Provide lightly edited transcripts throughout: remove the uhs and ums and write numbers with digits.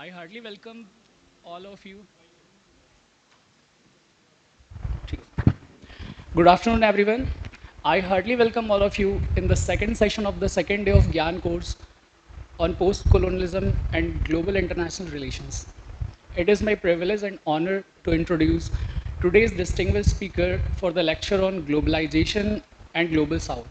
I heartily welcome all of you. Good afternoon, everyone. I heartily welcome all of you in the second session of the second day of Gyan course on post-colonialism and global international relations. It is my privilege and honor to introduce today's distinguished speaker for the lecture on globalization and global south.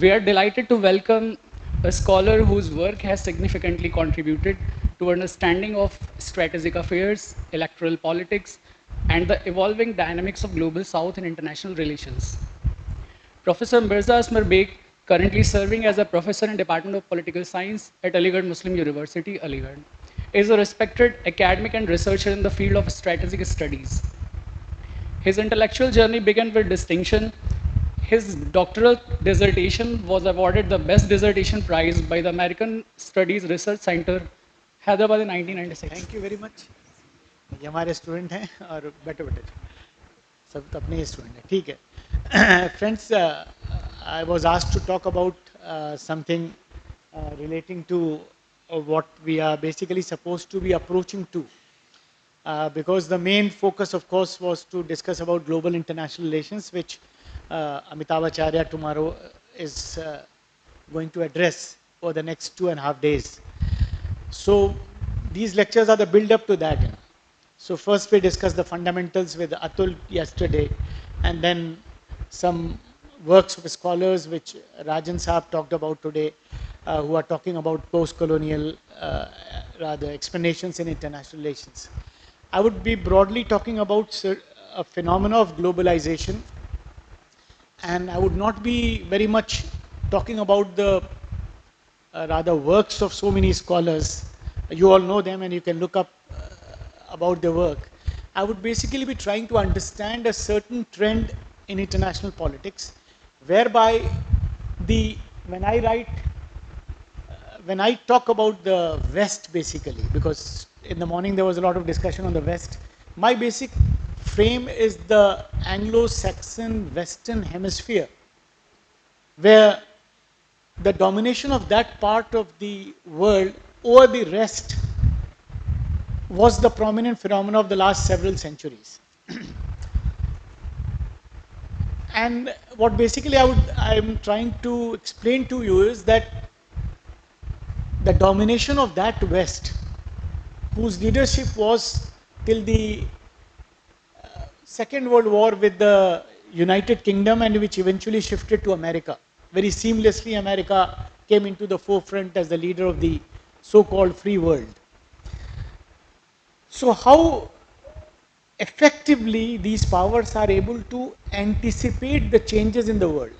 We are delighted to welcome a scholar whose work has significantly contributed to understanding of strategic affairs, electoral politics, and the evolving dynamics of global south and international relations. Professor Mirza Asmar Beg, currently serving as a professor in Department of Political Science at Aligarh Muslim University, Aligarh, is a respected academic and researcher in the field of strategic studies. His intellectual journey began with distinction. His doctoral dissertation was awarded the Best Dissertation Prize by the American Studies Research Center, Hyderabad in 1996. Thank you very much. ये हमारे student हैं और बैठो बैठो सब तो अपने ही student हैं. ठीक है. Friends, I was asked to talk about something relating to what we are basically supposed to be approaching to, because the main focus of course was to discuss about global international relations, which Amitabh Acharya tomorrow is going to address for the next 2.5 days. So these lectures are the build up to that. So first we discussed the fundamentals with Atul yesterday, and then some works of scholars which Rajan Saab talked about today, who are talking about post-colonial rather explanations in international relations. I would be broadly talking about a phenomena of globalization, and I would not be very much talking about the rather works of so many scholars. You all know them and you can look up about their work. I would basically be trying to understand a certain trend in international politics, whereby when I write, when I talk about the West basically, because in the morning there was a lot of discussion on the West, my basic frame is the Anglo-Saxon Western Hemisphere, where the domination of that part of the world over the rest was the prominent phenomenon of the last several centuries. And what basically I'm trying to explain to you is that the domination of that West, whose leadership was till the Second World War with the United Kingdom, and which eventually shifted to America. Very seamlessly, America came into the forefront as the leader of the so-called free world. So how effectively these powers are able to anticipate the changes in the world,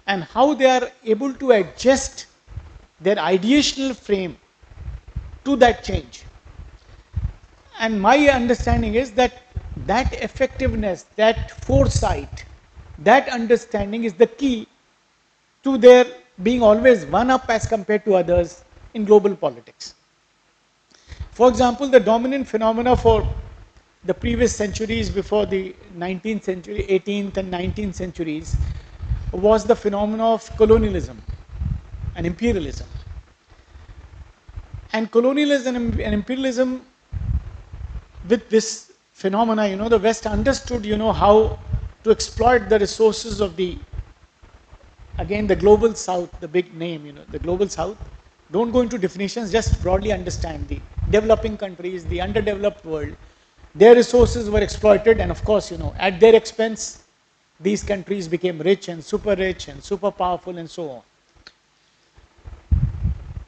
and how they are able to adjust their ideational frame to that change. And my understanding is that that effectiveness, that foresight, that understanding is the key to their being always one up as compared to others in global politics. For example, the dominant phenomena for the previous centuries before the 19th century, 18th and 19th centuries, was the phenomena of colonialism and imperialism. And colonialism and imperialism, with this phenomena, the West understood, how to exploit the resources of again, the global South, the big name, the global South. Don't go into definitions, just broadly understand the developing countries, the underdeveloped world. Their resources were exploited, and of course, at their expense, these countries became rich and super powerful and so on.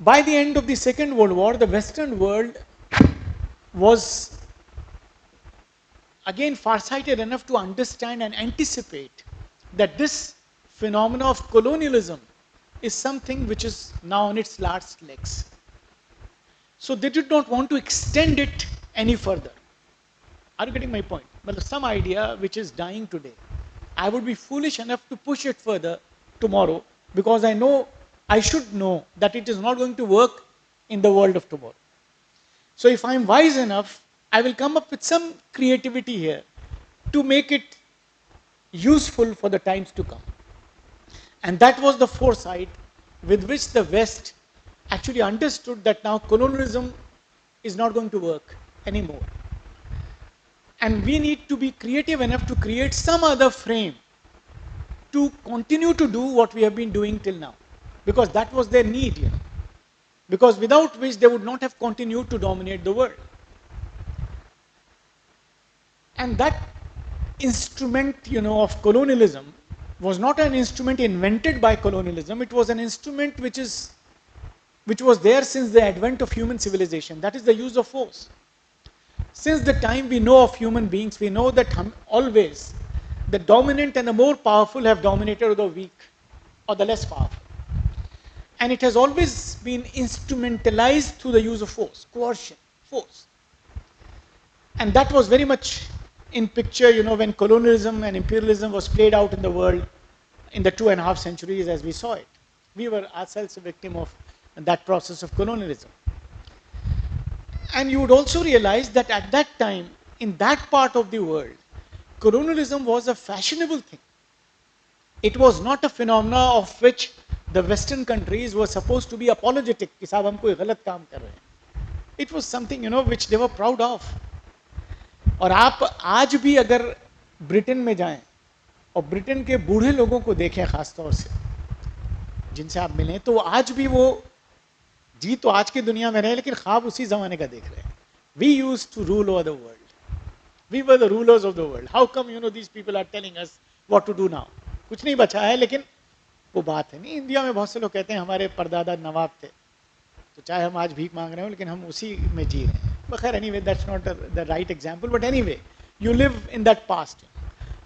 By the end of the Second World War, the Western world was again farsighted enough to understand and anticipate that this phenomena of colonialism is something which is now on its last legs. So they did not want to extend it any further. Are you getting my point? Well, some idea which is dying today, I would be foolish enough to push it further tomorrow, because I should know that it is not going to work in the world of tomorrow. So if I'm wise enough, I will come up with some creativity here to make it useful for the times to come. And that was the foresight with which the West actually understood that now colonialism is not going to work anymore. And we need to be creative enough to create some other frame to continue to do what we have been doing till now. Because that was their need, you know. Because without which they would not have continued to dominate the world. And that instrument, you know, of colonialism was not an instrument invented by colonialism. It was an instrument which was there since the advent of human civilization. That is the use of force. Since the time we know of human beings, we know that always the dominant and the more powerful have dominated the weak or the less powerful. And it has always been instrumentalized through the use of force, coercion, force. And that was very much in picture, you know, when colonialism and imperialism was played out in the world in the 2.5 centuries as we saw it. We were ourselves a victim of that process of colonialism. And you would also realize that at that time, in that part of the world, colonialism was a fashionable thing. It was not a phenomena of which the Western countries were supposed to be apologetic, कि साहब हम कोई गलत काम कर रहे हैं. It was something, you know, which they were proud of. और आप आज भी अगर ब्रिटेन में जाएं और ब्रिटेन के बूढ़े लोगों को देखें खास तौर से, जिनसे आप मिलें, तो आज भी वो जी तो आज की दुनिया में रहे लेकिन ख्वाब उसी ज़माने का देख रहे हैं. We used to rule over the world. We were the rulers of the world. How come, you know, these people are telling us what to do now? कुछ नहीं बचा है, लेकिन वो बात है नहीं. इंडिया में बहुत से लोग कहते हैं हमारे परदादा नवाब थे, तो चाहे हम आज भीख मांग रहे हो लेकिन हम उसी में जी रहे हैं. But anyway, that's not the right example. But anyway, you live in that past.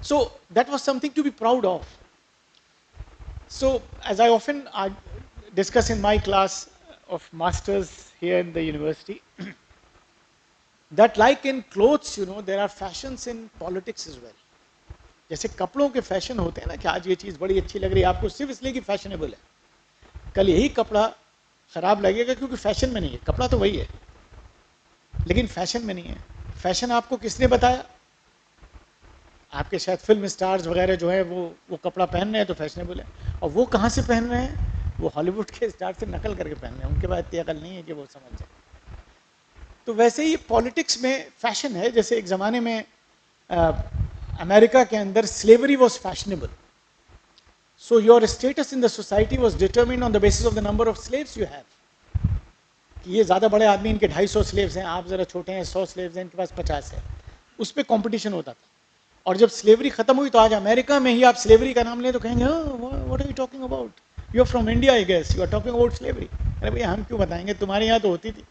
So that was something to be proud of. So as I often discuss in my class of masters here in the university, that like in clothes, you know, there are fashions in politics as well. जैसे कपड़ों के fashion होते हैं ना कि आज ये चीज़ बड़ी अच्छी लग रही है आपको सिर्फ इसलिए कि फैशनेबल है, कल यही कपड़ा खराब लगेगा क्योंकि फैशन में नहीं है. कपड़ा तो वही है लेकिन फैशन में नहीं है. फैशन आपको किसने बताया? आपके शायद फिल्म स्टार्स वगैरह जो है वो कपड़ा पहन रहे हैं तो फैशनेबल है. और वो कहाँ से पहन रहे हैं? वो हॉलीवुड के स्टार से नकल करके पहन रहे हैं. उनके पास इतनी अकल नहीं है कि वो समझ जाए. तो वैसे ही पॉलिटिक्स में फैशन है. जैसे एक ज़माने में अमेरिका के अंदर slavery was fashionable. So your status in the society was determined on the basis of the number of slaves you have. कि ये ज़्यादा बड़े आदमी, इनके 250 स्लेव्स हैं, आप ज़रा छोटे हैं, 100 स्लेव्स हैं, इनके पास 50 है. उस पर कॉम्पिटिशन होता था. और जब स्लेवरी ख़त्म हुई तो आज अमेरिका में ही आप स्लेवरी का नाम लें तो कहेंगे what are you talking about, you are from India I guess, you are talking about slavery. अरे भैया हम क्यों बताएंगे, तुम्हारे यहाँ तो होती थी,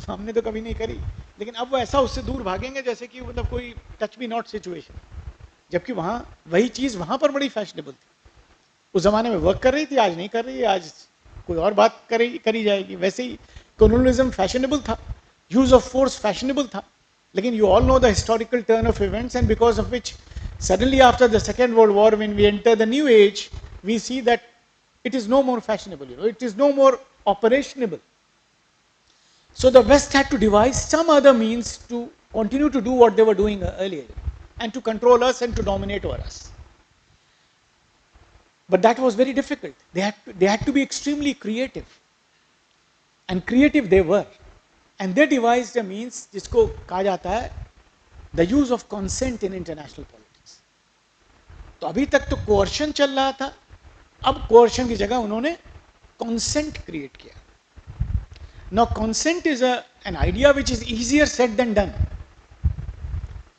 हमने तो कभी नहीं करी. लेकिन अब वो ऐसा उससे दूर भागेंगे जैसे कि मतलब कोई टच मी नॉट सिचुएशन, जबकि वहाँ वही चीज़ वहाँ पर बड़ी फैशनेबल थी. उस ज़माने में वर्क कर रही थी, आज नहीं कर रही है, आज कोई और बात करी जाएगी. वैसे ही colonialism fashionable था, use of force fashionable था, लेकिन you all know the historical turn of events, and because of which suddenly after the Second World War, when we enter the new age, we see that it is no more fashionable, you know, it is no more operationable. So the West had to devise some other means to continue to do what they were doing earlier and to control us and to dominate over us. But that was very difficult. They had to be extremely creative. And creative they were. And they devised a means जिसको कहा जाता है the use of consent in international politics. तो अभी तक तो coercion चल रहा था, अब coercion की जगह उन्होंने consent create किया. Now consent is an idea which is easier said than done.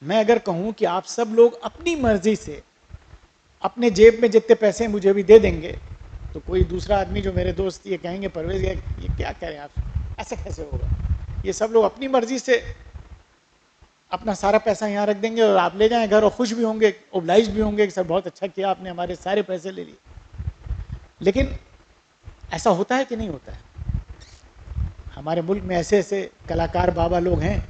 मैं अगर कहूँ कि आप सब लोग अपनी मर्जी से अपने जेब में जितने पैसे मुझे भी दे देंगे, तो कोई दूसरा आदमी जो मेरे दोस्त ये कहेंगे परवेज ये क्या कह रहे हैं आप, ऐसे कैसे होगा. ये सब लोग अपनी मर्जी से अपना सारा पैसा यहाँ रख देंगे और आप ले जाएं घर और खुश भी होंगे, ओब्लाइज भी होंगे कि सर बहुत अच्छा किया आपने, हमारे सारे पैसे ले लिए. लेकिन ऐसा होता है कि नहीं होता है? हमारे मुल्क में ऐसे ऐसे कलाकार बाबा लोग हैं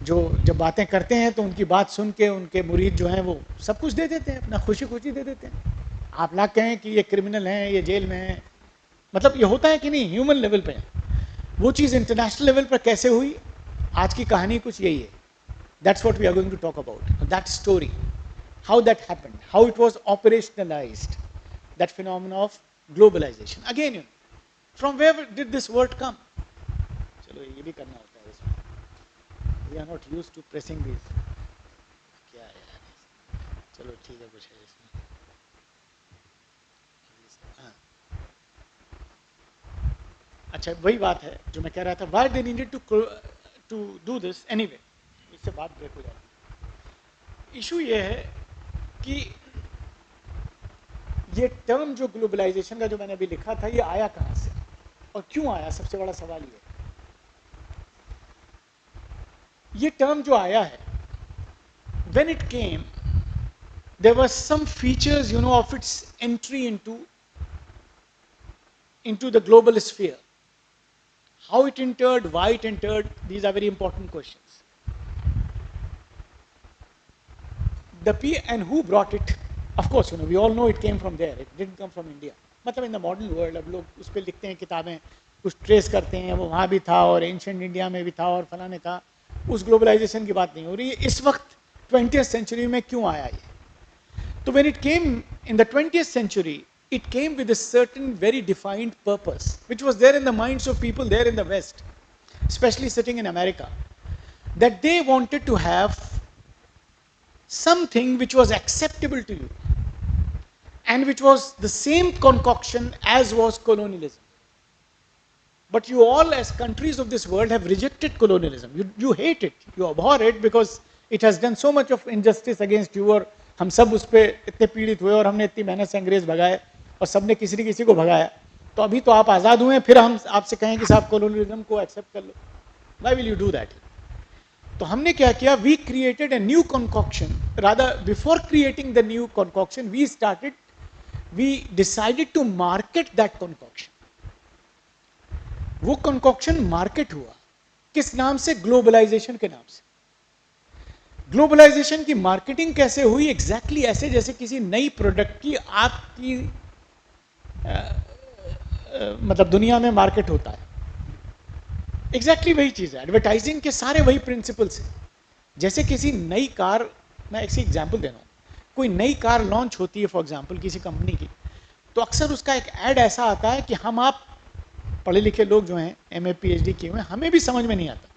जो जब बातें करते हैं तो उनकी बात सुन के उनके मुरीद जो हैं वो सब कुछ दे देते हैं, अपना खुशी खुशी दे देते हैं. आप ना कहें कि ये क्रिमिनल हैं, ये जेल में हैं, मतलब ये होता है कि नहीं ह्यूमन लेवल पे. वो चीज़ इंटरनेशनल लेवल पर कैसे हुई, आज की कहानी कुछ यही है. That's what we are going to talk about, that story, how that happened, how it was operationalised, that phenomena of globalisation. Again from where did this word come? चलो ये भी करना होता है इसमें, we are not use to pressing this, क्या है यार, चलो ठीक है कुछ है इसमें, हाँ अच्छा वही बात है जो मैं कह रहा था, why they needed to do this anyway, इससे बात ब्रेक हो जाती है। इशू ये है कि ये टर्म जो ग्लोबलाइजेशन का जो मैंने अभी लिखा था, ये आया कहाँ से और क्यों आया, सबसे बड़ा सवाल ये टर्म जो आया है, when it came there were some features of its entry into the global sphere. How it entered, why it entered, these are very important questions. And who brought it? Of course, we all know it came from there. It didn't come from India. मतलब in the modern world अब लोग उस पर लिखते हैं किताबें, कुछ trace करते हैं, वो वहाँ भी था और एंशियंट इंडिया में भी था और फलाने था, उस ग्लोबलाइजेशन की बात नहीं हो रही है। इस वक्त 20th century में क्यों आया ये? तो when it came in the 20th century, it came with a certain very defined purpose, which was there in the minds of people there in the West, especially sitting in America, that they wanted to have something which was acceptable to you and which was the same concoction as was colonialism. But you all as countries of this world have rejected colonialism. You hate it, you abhor it because it has done so much of injustice against you, और हम सब उस पर इतने पीड़ित हुए और हमने इतनी मेहनत से अंग्रेज भगाए और सबने किसी न किसी को भगाया, तो अभी तो आप आज़ाद हुए हैं, फिर हम आपसे कहें कि साहब कोलोनियलिज्म को एक्सेप्ट कर लो, why will you do that? तो हमने क्या किया, we created a new concoction, rather before creating the new concoction we decided to market that concoction. वो कॉन्कॉक्शन मार्केट हुआ किस नाम से? ग्लोबलाइजेशन के नाम से। ग्लोबलाइजेशन की मार्केटिंग कैसे हुई? एग्जैक्टली ऐसे जैसे किसी नई प्रोडक्ट की आपकी मतलब दुनिया में मार्केट होता है, एग्जैक्टली वही चीज है। एडवर्टाइजिंग के सारे वही प्रिंसिपल्स हैं। जैसे किसी नई कार, मैं ऐसी एग्जांपल दे रहा हूं, कोई नई कार लॉन्च होती है फॉर एग्जांपल किसी कंपनी की, तो अक्सर उसका एक ऐड ऐसा आता है कि हम आप पढ़े लिखे लोग जो हैं, एमए पीएचडी किए हुए, हमें भी समझ में नहीं आता,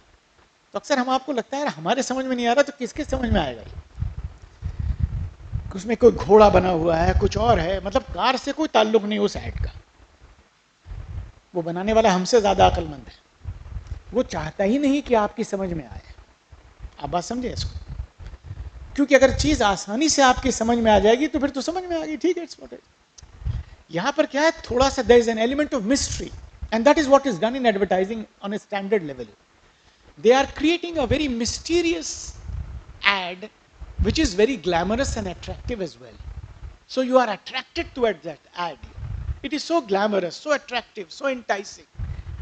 तो अक्सर हम आपको लगता है हमारे समझ में नहीं आ रहा तो किसके समझ में आएगा? उसमें कोई घोड़ा बना हुआ है, कुछ और है, मतलब कार से कोई ताल्लुक नहीं उस ऐड का। वो बनाने वाला हमसे ज्यादा अक्लमंद है, वो चाहता ही नहीं कि आपकी समझ में आए। आप बात समझे इसको? क्योंकि अगर चीज आसानी से आपकी समझ में आ जाएगी तो फिर तो समझ में आ गई, ठीक है, इट्स व्हाट इट। यहां पर क्या है, थोड़ा सा there is an element of mystery, and that is what is done in advertising on a standard level. They are creating a very mysterious ad which is very glamorous and attractive as well. So you are attracted towards that ad. It is so glamorous, so attractive, so enticing.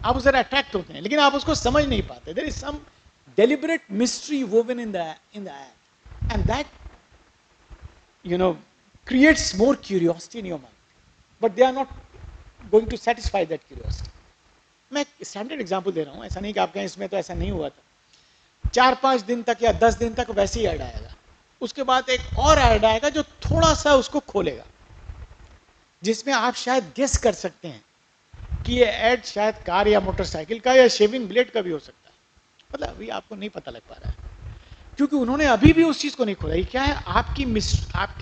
आप उसे attract होते हैं, लेकिन आप उसको समझ नहीं पाते. There is some deliberate mystery woven in the ad, and that creates more curiosity in your mind. But they are not going to satisfy that curiosity. मैं स्टैंडर्ड एग्जांपल दे रहा हूँ, ऐसा नहीं कि आप कहें इसमें तो ऐसा नहीं हुआ था। 4-5 दिन तक या 10 दिन तक वैसे ही ऐड आएगा, उसके बाद एक और ऐड आएगा जो थोड़ा सा उसको खोलेगा, जिसमें आप शायद गेस कर सकते हैं कि ये ऐड शायद कार या मोटरसाइकिल का या शेविंग ब्लेड का भी हो सकता है। मतलब अभी आपको नहीं पता लग पा रहा है, क्योंकि उन्होंने अभी भी उस चीज को नहीं खोला। ये क्या है, आपकी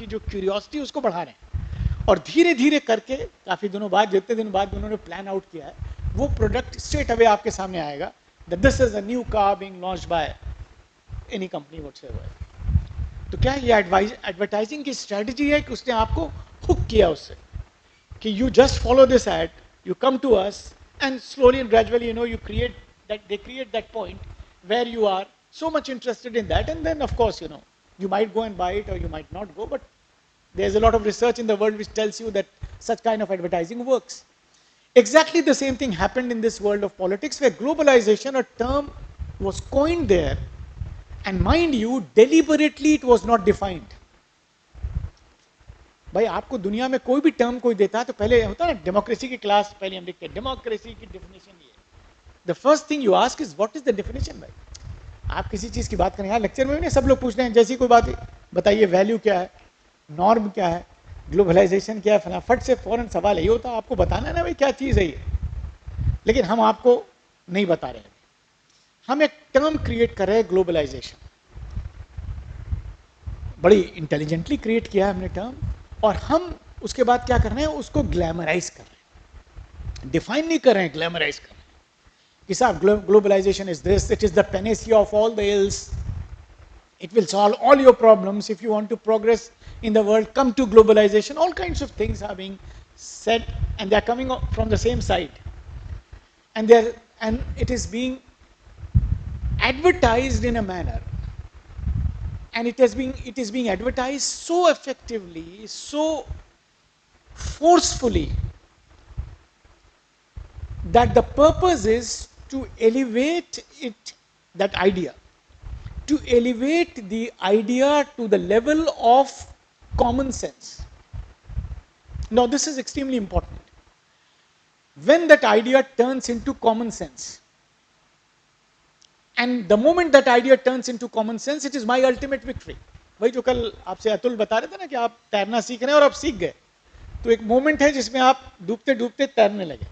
जो क्यूरियोसिटी उसको बढ़ा रहे हैं, और धीरे धीरे करके काफी दिनों बाद, जितने दिन बाद उन्होंने प्लान आउट किया है, वो प्रोडक्ट स्ट्रेट अवे आपके सामने आएगा, that this is a new car being launched by any company whatsoever. तो क्या ये एडवर्टाइजिंग की स्ट्रेटजी है कि उसने आपको हुक किया उससे, कि you just follow this ad, you come to us, and slowly and gradually you create that, they create that point where you are so much interested in that, and then of course you might go and buy it or you might not go, but there's a lot of research in the world which tells you that such kind of advertising works. Exactly the same thing happened in this world of politics, where globalization, a term, was coined there, and mind you, deliberately it was not defined. भाई आपको दुनिया में कोई भी term कोई देता है तो पहले होता है ना, डेमोक्रेसी की क्लास पहले हम लिखते हैं, डेमोक्रेसी की डेफिनेशन ये, the first thing you ask is what is the definition. भाई आप किसी चीज की बात करें, यहाँ लेक्चर में भी नहीं, सब लोग पूछते हैं जैसी कोई बात बताइए, वैल्यू क्या है, नॉर्म क्या है, ग्लोबलाइजेशन क्या है, फला, फट से फौरन सवाल यही होता है, आपको बताना है ना भाई क्या चीज़ है ये, लेकिन हम आपको नहीं बता रहे हैं। हम एक टर्म क्रिएट कर रहे हैं ग्लोबलाइजेशन, बड़ी इंटेलिजेंटली क्रिएट किया है हमने टर्म, और हम उसके बाद क्या कर रहे हैं, उसको ग्लैमराइज कर रहे हैं, डिफाइन नहीं कर रहे हैं, ग्लैमराइज कर रहे हैं कि साहब globalisation is this, it is the panacea of all the ills, it will solve all your problems. If you want to progress in the world, come to globalization. All kinds of things are being said, and they are coming from the same side, and it is being advertised in a manner, and it is being advertised so effectively, so forcefully, that the purpose is to elevate it, that idea, to elevate the idea to the level of common sense. Now, this is extremely important. When that idea turns into common sense, and the moment that idea turns into common sense, it is my ultimate victory. वही जो कल आपसे अतुल बता रहे थे ना कि आप तैरना सीख रहे हैं और आप सीख गए, तो एक मोमेंट है जिसमें आप डूबते डूबते तैरने लगे,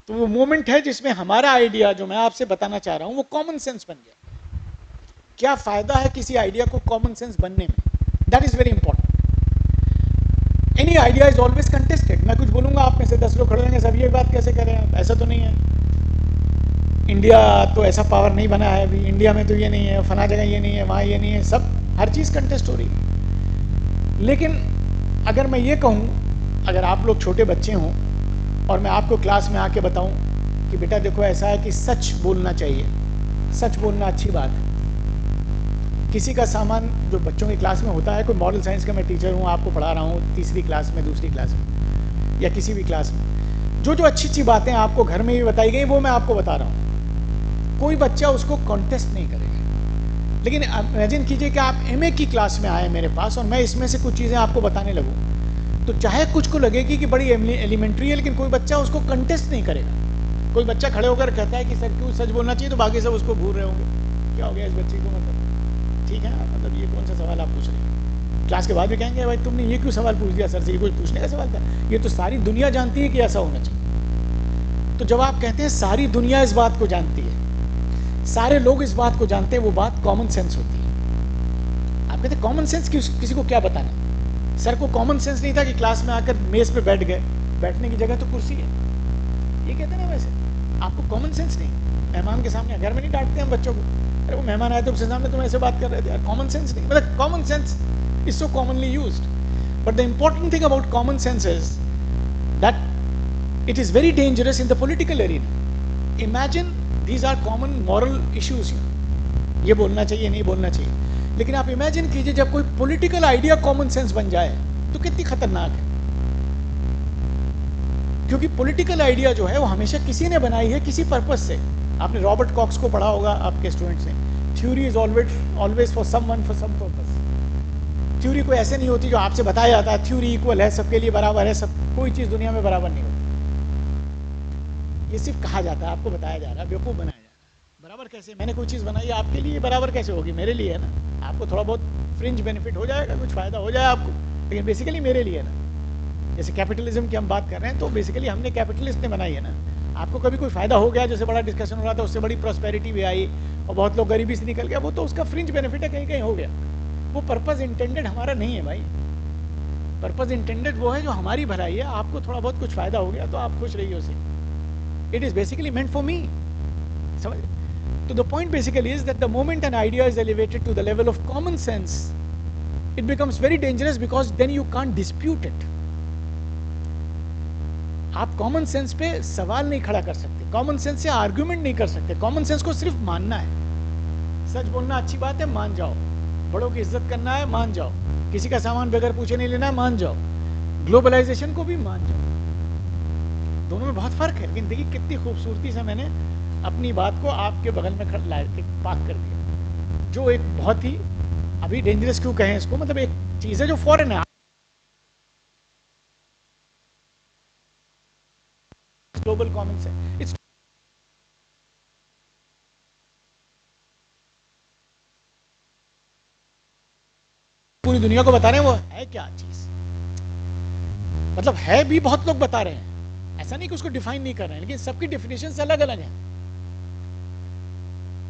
तो वो मोमेंट है जिसमें हमारा आइडिया जो मैं आपसे बताना चाह रहा हूं वो कॉमन सेंस बन गया. क्या फायदा है किसी आइडिया को कॉमन सेंस बनने में? That is very important. Any idea is always contested. मैं कुछ बोलूंगा, आप में से 10 लोग खड़े होंगे, सब ये बात कैसे करें आप, ऐसा तो नहीं है, इंडिया तो ऐसा पावर नहीं बना है अभी, इंडिया में तो ये नहीं है, फला जगह ये नहीं है, वहाँ ये नहीं है, सब हर चीज़ कंटेस्ट हो रही है. लेकिन अगर मैं ये कहूँ, अगर आप लोग छोटे बच्चे हों और मैं आपको क्लास में आके बताऊँ कि बेटा देखो ऐसा है कि सच बोलना चाहिए, सच बोलना अच्छी बात है. किसी का सामान जो बच्चों की क्लास में होता है, कोई मॉरल साइंस का मैं टीचर हूँ, आपको पढ़ा रहा हूँ तीसरी क्लास में, दूसरी क्लास में, या किसी भी क्लास में, जो जो अच्छी अच्छी बातें आपको घर में भी बताई गई वो मैं आपको बता रहा हूँ. कोई बच्चा उसको कॉन्टेस्ट नहीं करेगा. लेकिन इमेजिन कीजिए कि आप एमए की क्लास में आए मेरे पास और मैं इसमें से कुछ चीज़ें आपको बताने लगूँ, तो चाहे कुछ को लगेगी कि बड़ी एलिमेंट्री है, लेकिन कोई बच्चा उसको कंटेस्ट नहीं करेगा. कोई बच्चा खड़े होकर कहता है कि सर क्यों सच बोलना चाहिए, तो बाकी सब उसको घूर रहे होंगे, क्या हो गया इस बच्चे को, मतलब ठीक है, मतलब ये कौन सा सवाल आप पूछ रहे हैं. क्लास के बाद भी कहेंगे भाई तुमने ये क्यों सवाल पूछ दिया सर से, ये कुछ पूछने का सवाल था, ये तो सारी दुनिया जानती है कि ऐसा होना चाहिए. तो जब आप कहते हैं सारी दुनिया इस बात को जानती है, सारे लोग इस बात को जानते हैं, वो बात कॉमन सेंस होती है. आप कहते हैं कॉमन सेंस किसी को क्या बताना. सर को कॉमन सेंस नहीं था कि क्लास में आकर मेज पे बैठ गए, बैठने की जगह तो कुर्सी है, ये कहते हैं ना. वैसे आपको कॉमन सेंस नहीं. मेहमान के सामने, घर में नहीं डांटते हम बच्चों को, अरे वो मेहमान आए तो उसके सामने तुम ऐसे बात कर रहे थे यार. कॉमन सेंस नहीं, मतलब common sense is so commonly used, but the important thing about common sense is that it is very dangerous in the political arena. Imagine these are common moral issues. ये बोलना चाहिए, नहीं बोलना चाहिए, लेकिन आप इमेजिन कीजिए जब कोई पॉलिटिकल आइडिया कॉमन सेंस बन जाए तो कितनी खतरनाक है. क्योंकि पॉलिटिकल आइडिया जो है वो हमेशा किसी ने बनाई है किसी पर्पस से. आपने रॉबर्ट कॉक्स को पढ़ा होगा आपके स्टूडेंट्स ने, theory is always for someone for some purpose. Theory कोई ऐसे नहीं होती जो आपसे बताया जाता है थ्योरी इक्वल है, सबके लिए बराबर है, सब कोई चीज़ दुनिया में बराबर नहीं होती. ये सिर्फ कहा जाता है, आपको बताया जा रहा है, बेवकूफ़ बनाया जा रहा है. बराबर कैसे, मैंने कोई चीज़ बनाई आपके लिए बराबर कैसे होगी, मेरे लिए है ना. आपको थोड़ा बहुत फ्रिंज बेनिफिट हो जाएगा, कुछ फ़ायदा हो जाए आपको, लेकिन बेसिकली मेरे लिए है ना. जैसे कैपिटलिज्म की हम बात कर रहे हैं, तो बेसिकली हमने कैपिटलिस्ट ने बनाई है ना. आपको कभी कोई फ़ायदा हो गया, जैसे बड़ा डिस्कशन हो रहा था, उससे बड़ी प्रॉस्पेरिटी भी आई और बहुत लोग गरीबी से निकल गया, वो तो उसका फ्रिंज बेनिफिट है, कहीं कहीं हो गया. वो पर्पज़ इंटेंडेड हमारा नहीं है भाई. पर्पज़ इंटेंडेड वो है जो हमारी भलाई है. आपको थोड़ा बहुत कुछ फ़ायदा हो गया तो आप खुश रहिए उसे. It is basically meant for me. So the point basically is that the moment an idea is elevated to the level of common sense, it becomes very dangerous because then you can't dispute it. आप common sense पे सवाल नहीं खड़ा कर सकते, common sense से argument नहीं कर सकते. कॉमन सेंस को सिर्फ मानना है. सच बोलना अच्छी बात है, मान जाओ. बड़ों की इज्जत करना है, मान जाओ. किसी का सामान बगैर पूछे नहीं लेना है, मान जाओ. ग्लोबलाइजेशन को भी मान जाओ. दोनों में बहुत फर्क है. लेकिन देखिए कितनी खूबसूरती से मैंने अपनी बात को आपके बगल में पार्क कर दिया, जो एक बहुत ही, अभी डेंजरस क्यों कहें इसको, मतलब एक चीज़ है जो फॉरेन है. ग्लोबल कॉमन सेंस, इट्स पूरी दुनिया को बता रहे हैं वो है क्या चीज़. मतलब है भी, बहुत लोग बता रहे हैं, ऐसा नहीं कि उसको डिफाइन नहीं कर रहे हैं, लेकिन सबकी डेफिनेशन अलग अलग हैं.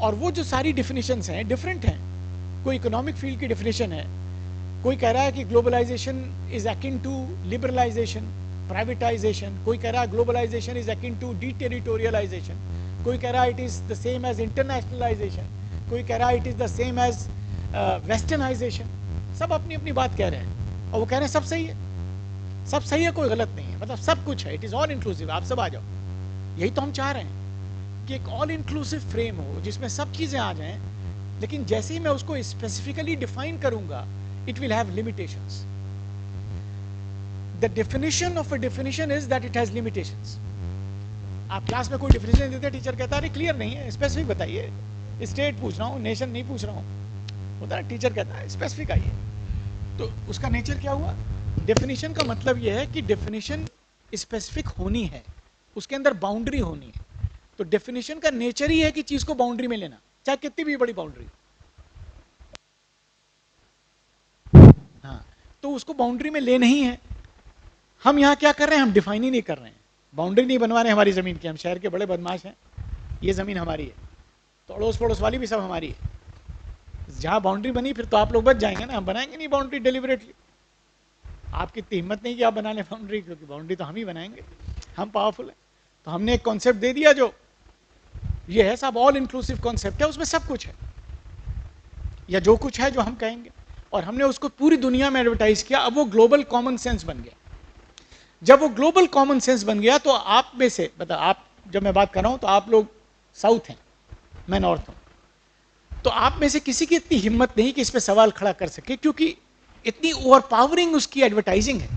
और वो जो सारी डिफिनेशंस हैं डिफरेंट हैं. कोई इकोनॉमिक फील्ड की डिफिनेशन है, कोई कह रहा है कि globalisation is akin to liberalisation, privatisation, कोई कह रहा है globalisation is akin to deterritorialisation, कोई कह रहा है it is the same as internationalisation, कोई कह रहा है it is the same as westernisation. सब अपनी अपनी बात कह रहे हैं और वो कह रहे हैं सब सही है, सब सही है, कोई गलत नहीं है, मतलब सब कुछ है, इट इज ऑल इंक्लूसिव, आप सब आ जाओ. यही तो हम चाह रहे हैं कि एक ऑल इंक्लूसिव फ्रेम हो जिसमें सब चीजें आ जाएं, लेकिन जैसे ही मैं उसको स्पेसिफिकली डिफाइन करूंगा it will have limitations. The definition of a definition is that it has limitations. आप क्लास में कोई डिफिनेशन देते हैं, टीचर कहता है अरे क्लियर नहीं है, स्पेसिफिक बताइए, स्टेट पूछ रहा हूँ, नेशन नहीं पूछ रहा हूँ, होता है टीचर कहता है स्पेसिफिक आइए. तो उसका नेचर क्या हुआ? डेफिनेशन का मतलब यह है कि डेफिनेशन स्पेसिफिक होनी है, उसके अंदर बाउंड्री होनी है. तो डेफिनेशन का नेचर ही है कि चीज को बाउंड्री में लेना, चाहे कितनी भी बड़ी बाउंड्री. हाँ, तो उसको बाउंड्री में ले नहीं है. हम यहाँ क्या कर रहे हैं? हम डिफाइन ही नहीं कर रहे हैं, बाउंड्री नहीं बनवा रहे हैं हमारी जमीन की. हम शहर के बड़े बदमाश हैं, ये जमीन हमारी है, तो अड़ोस पड़ोस वाली भी सब हमारी है. जहाँ बाउंड्री बनी फिर तो आप लोग बच जाएंगे ना, हम बनाएंगे नहीं बाउंड्री डेलिबरेटली. आपकी इतनी हिम्मत नहीं कि आप बना लें बाउंड्री, क्योंकि बाउंड्री तो हम ही बनाएंगे, हम पावरफुल है. तो हमने एक कॉन्सेप्ट दे दिया जो ये है, सब ऑल इंक्लूसिव कॉन्सेप्ट है, उसमें सब कुछ है, या जो कुछ है जो हम कहेंगे, और हमने उसको पूरी दुनिया में एडवर्टाइज किया. अब वो ग्लोबल कॉमन सेंस बन गया. जब वो ग्लोबल कॉमन सेंस बन गया तो आप में से, मतलब आप, जब मैं बात कर रहा हूं तो आप लोग साउथ हैं, मैं नॉर्थ हूं, तो आप में से किसी की इतनी हिम्मत नहीं कि इस पे सवाल खड़ा कर सके, क्योंकि इतनी ओवरपावरिंग उसकी एडवर्टाइजिंग है.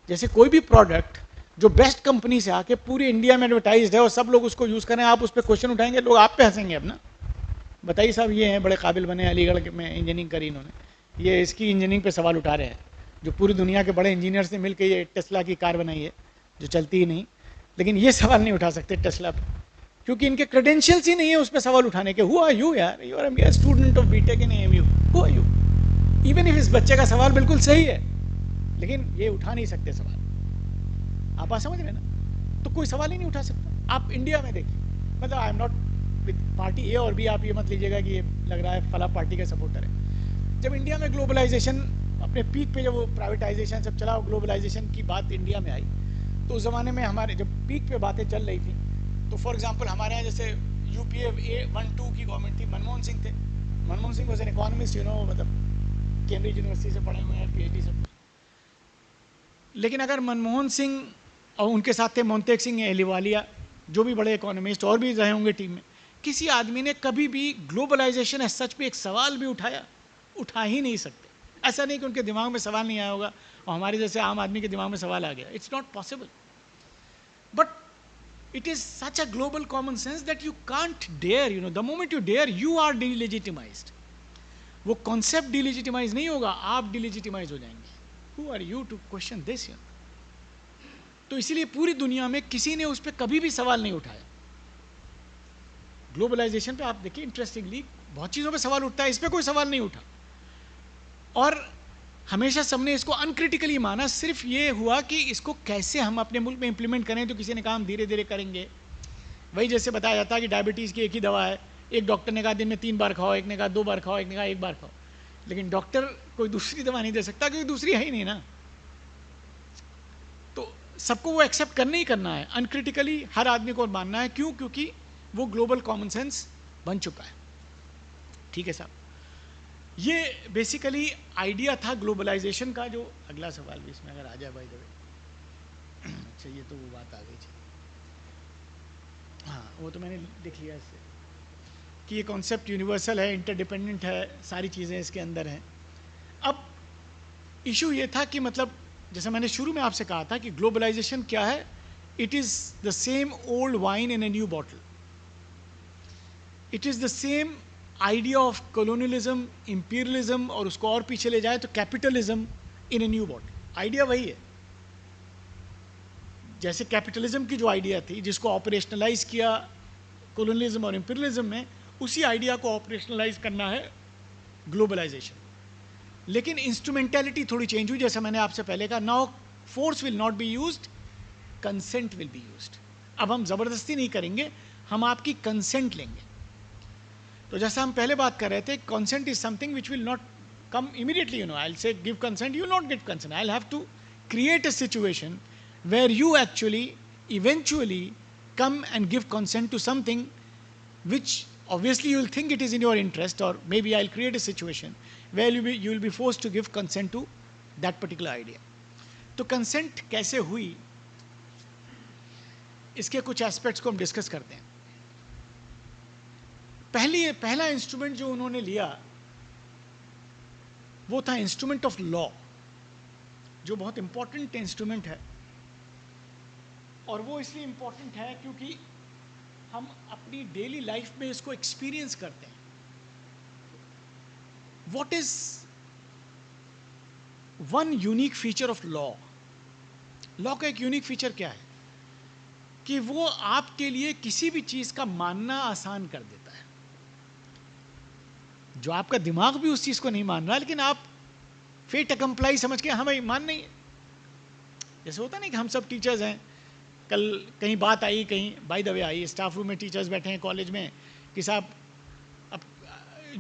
जैसे कोई भी प्रोडक्ट जो बेस्ट कंपनी से आके पूरी इंडिया में एडवर्टाइज है और सब लोग उसको यूज करें, आप उस पर क्वेश्चन उठाएंगे, लोग आप पे हंसेंगे. अब ना बताइए साहब, ये हैं बड़े काबिल बने, अलीगढ़ में इंजीनियरिंग करी इन्होंने, ये इसकी इंजीनियरिंग पे सवाल उठा रहे हैं, जो पूरी दुनिया के बड़े इंजीनियर से मिलकर ये टेस्ला की कार बनाई है जो चलती ही नहीं. लेकिन ये सवाल नहीं उठा सकते टेस्ला पे, क्योंकि इनके क्रेडेंशियल्स ही नहीं है उस पर सवाल उठाने के. हु आर यू यार, you are a student of BTech in AMU, who are you? Even if इस बच्चे का सवाल बिल्कुल सही है, लेकिन ये उठा नहीं सकते सवाल. आप बात समझ रहे ना? तो कोई सवाल ही नहीं उठा सकता. आप इंडिया में देखिए, मतलब I am not with party A और बी, आप ये मत लीजिएगा कि ये लग रहा है फला पार्टी का सपोर्टर है. जब इंडिया में ग्लोबलाइजेशन अपने पीक पे, जब वो प्राइवेटाइजेशन सब चला, ग्लोबलाइजेशन की बात इंडिया में आई, तो उस ज़माने में हमारे जब पीक पे बातें चल रही थी, तो फॉर एग्जांपल हमारे यहाँ जैसे यूपीए 1-2 की गवर्नमेंट थी, मनमोहन सिंह थे. Manmohan Singh was an economist, you know, मतलब कैम्ब्रिज यूनिवर्सिटी से पढ़े हुए हैं, पीएचडी सब. लेकिन अगर मनमोहन सिंह और उनके साथ थे मोंटेक सिंह, एहलूवालिया, जो भी बड़े इकोनॉमिस्ट और भी रहे होंगे टीम में, किसी आदमी ने कभी भी ग्लोबलाइजेशन एज सच पे एक सवाल भी उठाया? उठा ही नहीं सकते. ऐसा नहीं कि उनके दिमाग में सवाल नहीं आया होगा और हमारे जैसे आम आदमी के दिमाग में सवाल आ गया. It's not possible. But it is such a global common sense that you can't dare, you know, the moment you dare, you are delegitimized. वो कॉन्सेप्ट डिलीजिटिमाइज नहीं होगा, आप डिलीजिटिमाइज हो जाएंगे. Who are you to question this? You know? तो इसीलिए पूरी दुनिया में किसी ने उस पर कभी भी सवाल नहीं उठाया. ग्लोबलाइजेशन पे आप देखिए, इंटरेस्टिंगली बहुत चीज़ों पे सवाल उठता है, इस पर कोई सवाल नहीं उठा. और हमेशा सबने इसको अनक्रिटिकली माना. सिर्फ ये हुआ कि इसको कैसे हम अपने मुल्क में इंप्लीमेंट करें, तो किसी ने कहा हम धीरे धीरे करेंगे. वही जैसे बताया जाता है कि डायबिटीज़ की एक ही दवा है, एक डॉक्टर ने कहा दिन में 3 बार खाओ, एक ने कहा 2 बार खाओ, एक ने कहा 1 बार खाओ. लेकिन डॉक्टर कोई दूसरी दवा नहीं दे सकता, क्योंकि दूसरी है ही नहीं ना. तो सबको वो एक्सेप्ट करना ही करना है, अनक्रिटिकली हर आदमी को मानना है. क्यों? क्योंकि वो ग्लोबल कॉमन सेंस बन चुका है. ठीक है साहब, ये बेसिकली आइडिया था ग्लोबलाइजेशन का. जो अगला सवाल भी इसमें अगर आ जाए, बाय द वे. अच्छा, ये तो वो बात आ गई थी. हाँ, वो तो मैंने लिख लिया इससे कि ये कॉन्सेप्ट यूनिवर्सल है, इंटरडिपेंडेंट है, सारी चीज़ें इसके अंदर हैं. अब इशू ये था कि मतलब जैसे मैंने शुरू में आपसे कहा था कि ग्लोबलाइजेशन क्या है? It is the same old wine in a new bottle. It is the same idea of colonialism, imperialism, और उसको और पीछे ले जाए तो capitalism in a new bottle. Idea वही है. जैसे कैपिटलिज्म की जो आइडिया थी, जिसको ऑपरेशनलाइज किया कॉलोनियलिज्म और इंपीरियलिज्म में, उसी आइडिया को ऑपरेशनलाइज करना है ग्लोबलाइजेशन. लेकिन इंस्ट्रूमेंटैलिटी थोड़ी चेंज हुई. जैसे मैंने आपसे पहले कहा, now force will not be used, consent will be used. अब हम ज़बरदस्ती नहीं करेंगे, हम आपकी कंसेंट लेंगे. तो जैसा हम पहले बात कर रहे थे, consent is something which will not come immediately. I'll say give consent, you will not get consent. I'll have to create a situation where you actually eventually come and give consent to something which obviously you will think it is in your interest, or maybe I'll create a situation where you will be forced to give consent to that particular idea. तो consent कैसे हुई, इसके कुछ aspects को हम discuss करते हैं. पहला इंस्ट्रूमेंट जो उन्होंने लिया वो था इंस्ट्रूमेंट ऑफ लॉ, जो बहुत इंपॉर्टेंट इंस्ट्रूमेंट है. और वो इसलिए इंपॉर्टेंट है क्योंकि हम अपनी डेली लाइफ में इसको एक्सपीरियंस करते हैं. What is one unique feature of law? Law का एक यूनिक फीचर क्या है कि वो आपके लिए किसी भी चीज का मानना आसान कर देता है. जो आपका दिमाग भी उस चीज को नहीं मान रहा, लेकिन आप फेट अकम्प्लाई समझ के हमें मान नहीं. जैसे होता नहीं कि हम सब टीचर्स हैं, कल कहीं बात आई, कहीं by the way I, staff room में टीचर्स बैठे हैं कॉलेज में कि साहब अब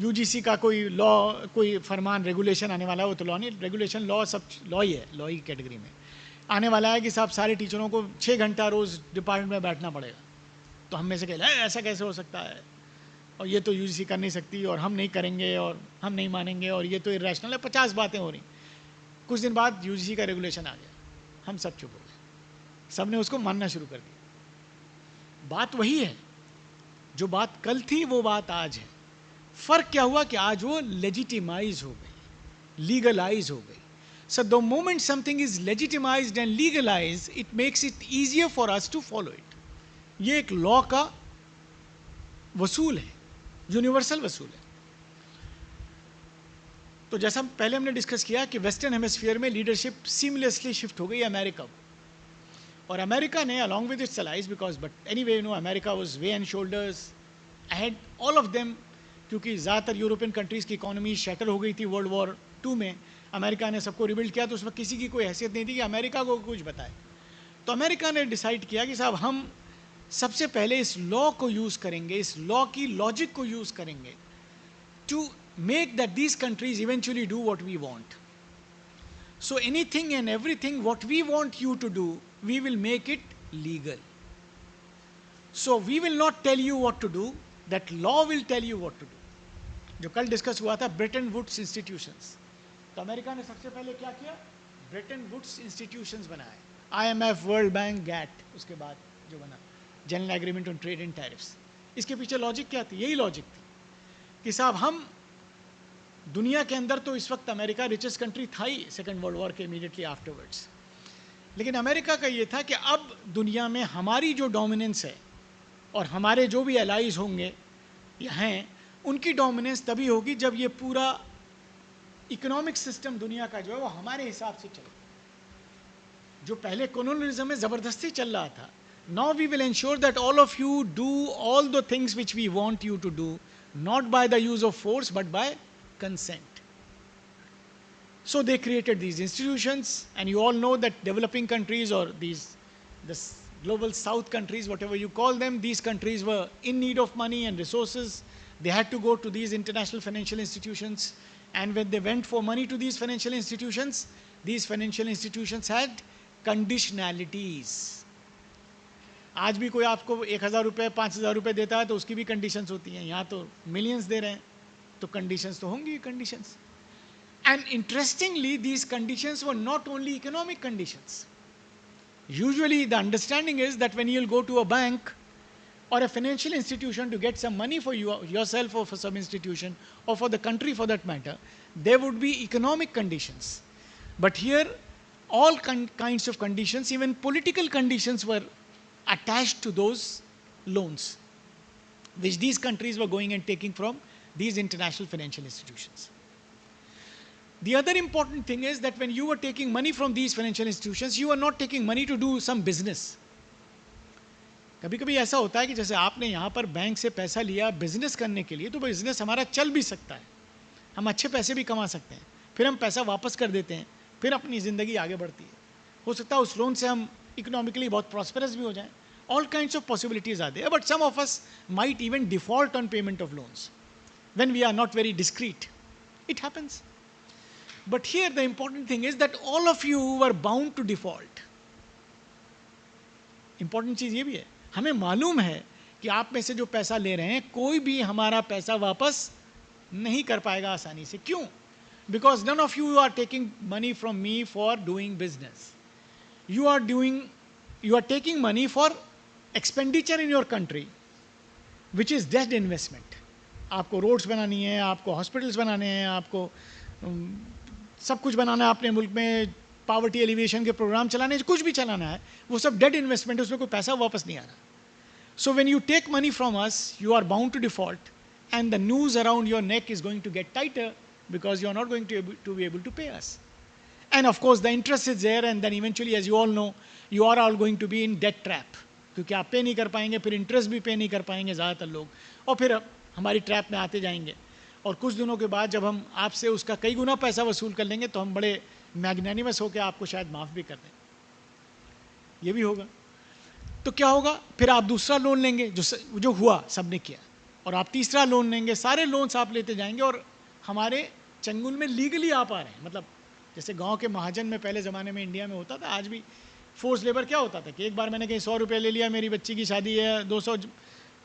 यूजीसी का कोई लॉ, कोई फरमान, रेगुलेशन आने वाला है. वो तो लॉ नहीं, रेगुलेशन लॉ सब लॉ ही है, लॉ ही कैटेगरी में आने वाला है कि साहब सारे टीचरों को 6 घंटा रोज डिपार्टमेंट में बैठना पड़ेगा. तो हम में से कह ऐसा कैसे हो सकता है, और ये तो यूजीसी कर नहीं सकती, और हम नहीं करेंगे, और हम नहीं मानेंगे, और ये तो इरेशनल है. 50 बातें हो रही. कुछ दिन बाद यूजीसी का रेगुलेशन आ गया, हम सब चुप हो गए, सबने उसको मानना शुरू कर दिया. बात वही है, जो बात कल थी वो बात आज है. फर्क क्या हुआ कि आज वो लेजिटिमाइज हो गई, लीगलाइज हो गई. So the moment something is legitimized and legalized, it makes it easier for us to follow it. ये एक लॉ का वसूल है, यूनिवर्सल वसूल है. तो जैसा पहले हमने डिस्कस किया कि वेस्टर्न हेमिस्फीयर में लीडरशिप सीमलेसली शिफ्ट हो गई अमेरिका को, और अमेरिका ने along with its allies, because but anyway America was way and shoulders ahead all of them, क्योंकि ज़्यादातर यूरोपियन कंट्रीज़ की इकोनॉमी शैटर हो गई थी वर्ल्ड वॉर 2 में. अमेरिका ने सबको रिबिल्ड किया, तो उसमें किसी की कोई हैसियत नहीं थी कि अमेरिका को कुछ बताए. तो अमेरिका ने डिसाइड किया कि साहब हम सबसे पहले इस लॉ को यूज़ करेंगे, इस लॉ की लॉजिक को यूज़ करेंगे to make that these countries eventually do what we want. So anything and everything what we want you to do, we will make it legal. So we will not tell you what to do, that law will tell you what to do. जो कल discuss हुआ था Bretton Woods institutions, तो America ने सबसे पहले क्या किया, ब्रेटन वुड्स इंस्टीट्यूशंस बनाए, IMF, वर्ल्ड बैंक, गैट, उसके बाद जो बना general agreement on trade and tariffs. इसके पीछे लॉजिक क्या थी? यही लॉजिक थी कि साहब हम दुनिया के अंदर, तो इस वक्त अमेरिका रिचेस्ट कंट्री था ही सेकेंड वर्ल्ड वॉर के इमीडिएटली आफ्टरवर्ड्स, लेकिन अमेरिका का ये था कि अब दुनिया में हमारी जो डोमिनेंस है और हमारे जो भी एलाइज होंगे या हैं, उनकी डोमिनेंस तभी होगी जब ये पूरा इकोनॉमिक सिस्टम दुनिया का जो है वो हमारे हिसाब से चले. जो पहले कॉलोनियलिज्म में ज़बरदस्ती चल रहा था, now we will ensure that all of you do all the things which we want you to do, not by the use of force but by consent. So they created these institutions, and you all know that developing countries, or this global south countries, whatever you call them, these countries were in need of money and resources. They had to go to these international financial institutions, and when they went for money to these financial institutions had conditionalities. आज भी कोई आपको 1000 रुपये 5000 रुपये देता है तो उसकी भी कंडीशंस होती हैं. यहाँ तो मिलियंस दे रहे हैं, तो कंडीशंस तो होंगी conditions. And interestingly these conditions were not only economic conditions. Usually the understanding is that when you will go to a bank or a financial institution to get some money for yourself or for some institution or for the country for that matter, there would be economic conditions. But here all kinds of conditions, even political conditions, were attached to those loans which these countries were going and taking from these international financial institutions. The other important thing is that when you were taking money from these financial institutions, you were not taking money to do some business. कभी कभी ऐसा होता है कि जैसे आपने यहाँ पर बैंक से पैसा लिया बिजनेस करने के लिए, तो बिजनेस हमारा चल भी सकता है, हम अच्छे पैसे भी कमा सकते हैं, फिर हम पैसा वापस कर देते हैं, फिर अपनी ज़िंदगी आगे बढ़ती है. हो सकता है उस लोन से हम इकोनॉमिकली बहुत प्रॉस्पेरस भी हो जाएं. All kinds of possibilities are there, but some of us might even default on payment of loans. when we are not very discreet. It happens. But here the important thing is that all of you were bound to default. Important चीज़ ये भी है, हमें मालूम है कि आप में से जो पैसा ले रहे हैं कोई भी हमारा पैसा वापस नहीं कर पाएगा आसानी से. क्यों? Because none of you are taking money from me for doing business. You are taking money for expenditure in your country which is dead investment. आपको रोड्स बनानी है, आपको हॉस्पिटल्स बनाने हैं, आपको सब कुछ बनाना है अपने मुल्क में, पावर्टी एलिवेशन के प्रोग्राम चलाने, कुछ भी चलाना है, वो सब डेड इन्वेस्टमेंट है, उसमें कोई पैसा वापस नहीं आ रहा. So when you take money from us, you are bound to default and the noose around your neck is going to get tighter because you are not going to be able to pay us. And of course the interest is there, and then eventually, as you all know, you are all going to be in debt trap. क्योंकि आप पे नहीं कर पाएंगे, फिर interest भी पे नहीं कर पाएंगे ज़्यादातर लोग, और फिर हमारी ट्रैप में आते जाएंगे. और कुछ दिनों के बाद जब हम आपसे उसका कई गुना पैसा वसूल कर लेंगे तो हम बड़े मैग्नानिमस होकर आपको शायद माफ़ भी कर दें. ये भी होगा. तो क्या होगा? फिर आप दूसरा लोन लेंगे, जो हुआ सबने किया, और आप तीसरा लोन लेंगे. सारे लोन्स आप लेते जाएंगे और हमारे चंगुल में लीगली आप आ रहे हैं. मतलब जैसे गांव के महाजन में पहले ज़माने में इंडिया में होता था, आज भी फोर्स लेबर क्या होता था कि एक बार मैंने कहीं 100 रुपये ले लिया, मेरी बच्ची की शादी है, 200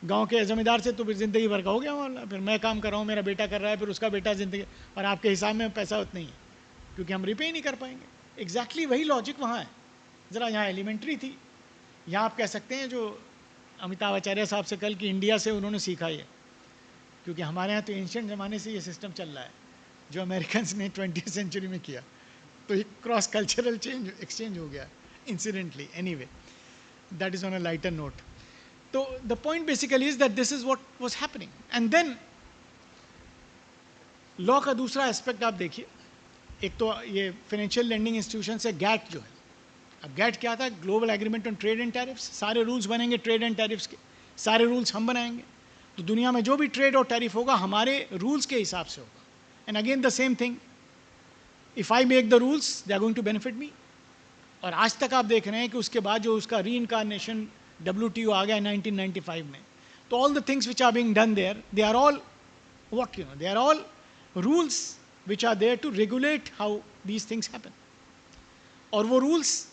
गांव के ज़मींदार से, तो फिर ज़िंदगी भर का हो गया वाला. फिर मैं काम कर रहा हूँ, मेरा बेटा कर रहा है, फिर उसका बेटा ज़िंदगी, और आपके हिसाब में पैसा उतना ही है क्योंकि हम रिपे ही नहीं कर पाएंगे. एग्जैक्टली वही लॉजिक वहाँ है. ज़रा यहाँ एलिमेंट्री थी. यहाँ आप कह सकते हैं जो अमिताभ आचार्य साहब से कल कि इंडिया से उन्होंने सीखा ये, क्योंकि हमारे यहाँ तो एंशियंट ज़माने से ये सिस्टम चल रहा है जो अमेरिकन ने 20th सेंचुरी में किया. तो एक क्रॉस कल्चरल एक्सचेंज हो गया incidentally. Anyway, that is on a lighter note. तो the point basically is that this is what was happening. And then law का दूसरा एस्पेक्ट आप देखिए. एक तो ये फाइनेंशियल लेंडिंग इंस्टीट्यूशन से गैट जो है, अब गैट क्या था? Global agreement on trade and tariffs. सारे रूल्स बनेंगे ट्रेड एंड टैरिफ्स के, सारे रूल्स हम बनाएंगे. तो दुनिया में जो भी ट्रेड और टैरिफ होगा हमारे रूल्स के हिसाब से होगा. And again the same thing, if I make the rules they are going to benefit me. और आज तक आप देख रहे हैं कि उसके बाद जो उसका री इनकारनेशन WTO आ गया 1995 में, तो all the things which are being done there, they are all what you know, they are all rules which are there to regulate how these things happen. और वो रूल्स,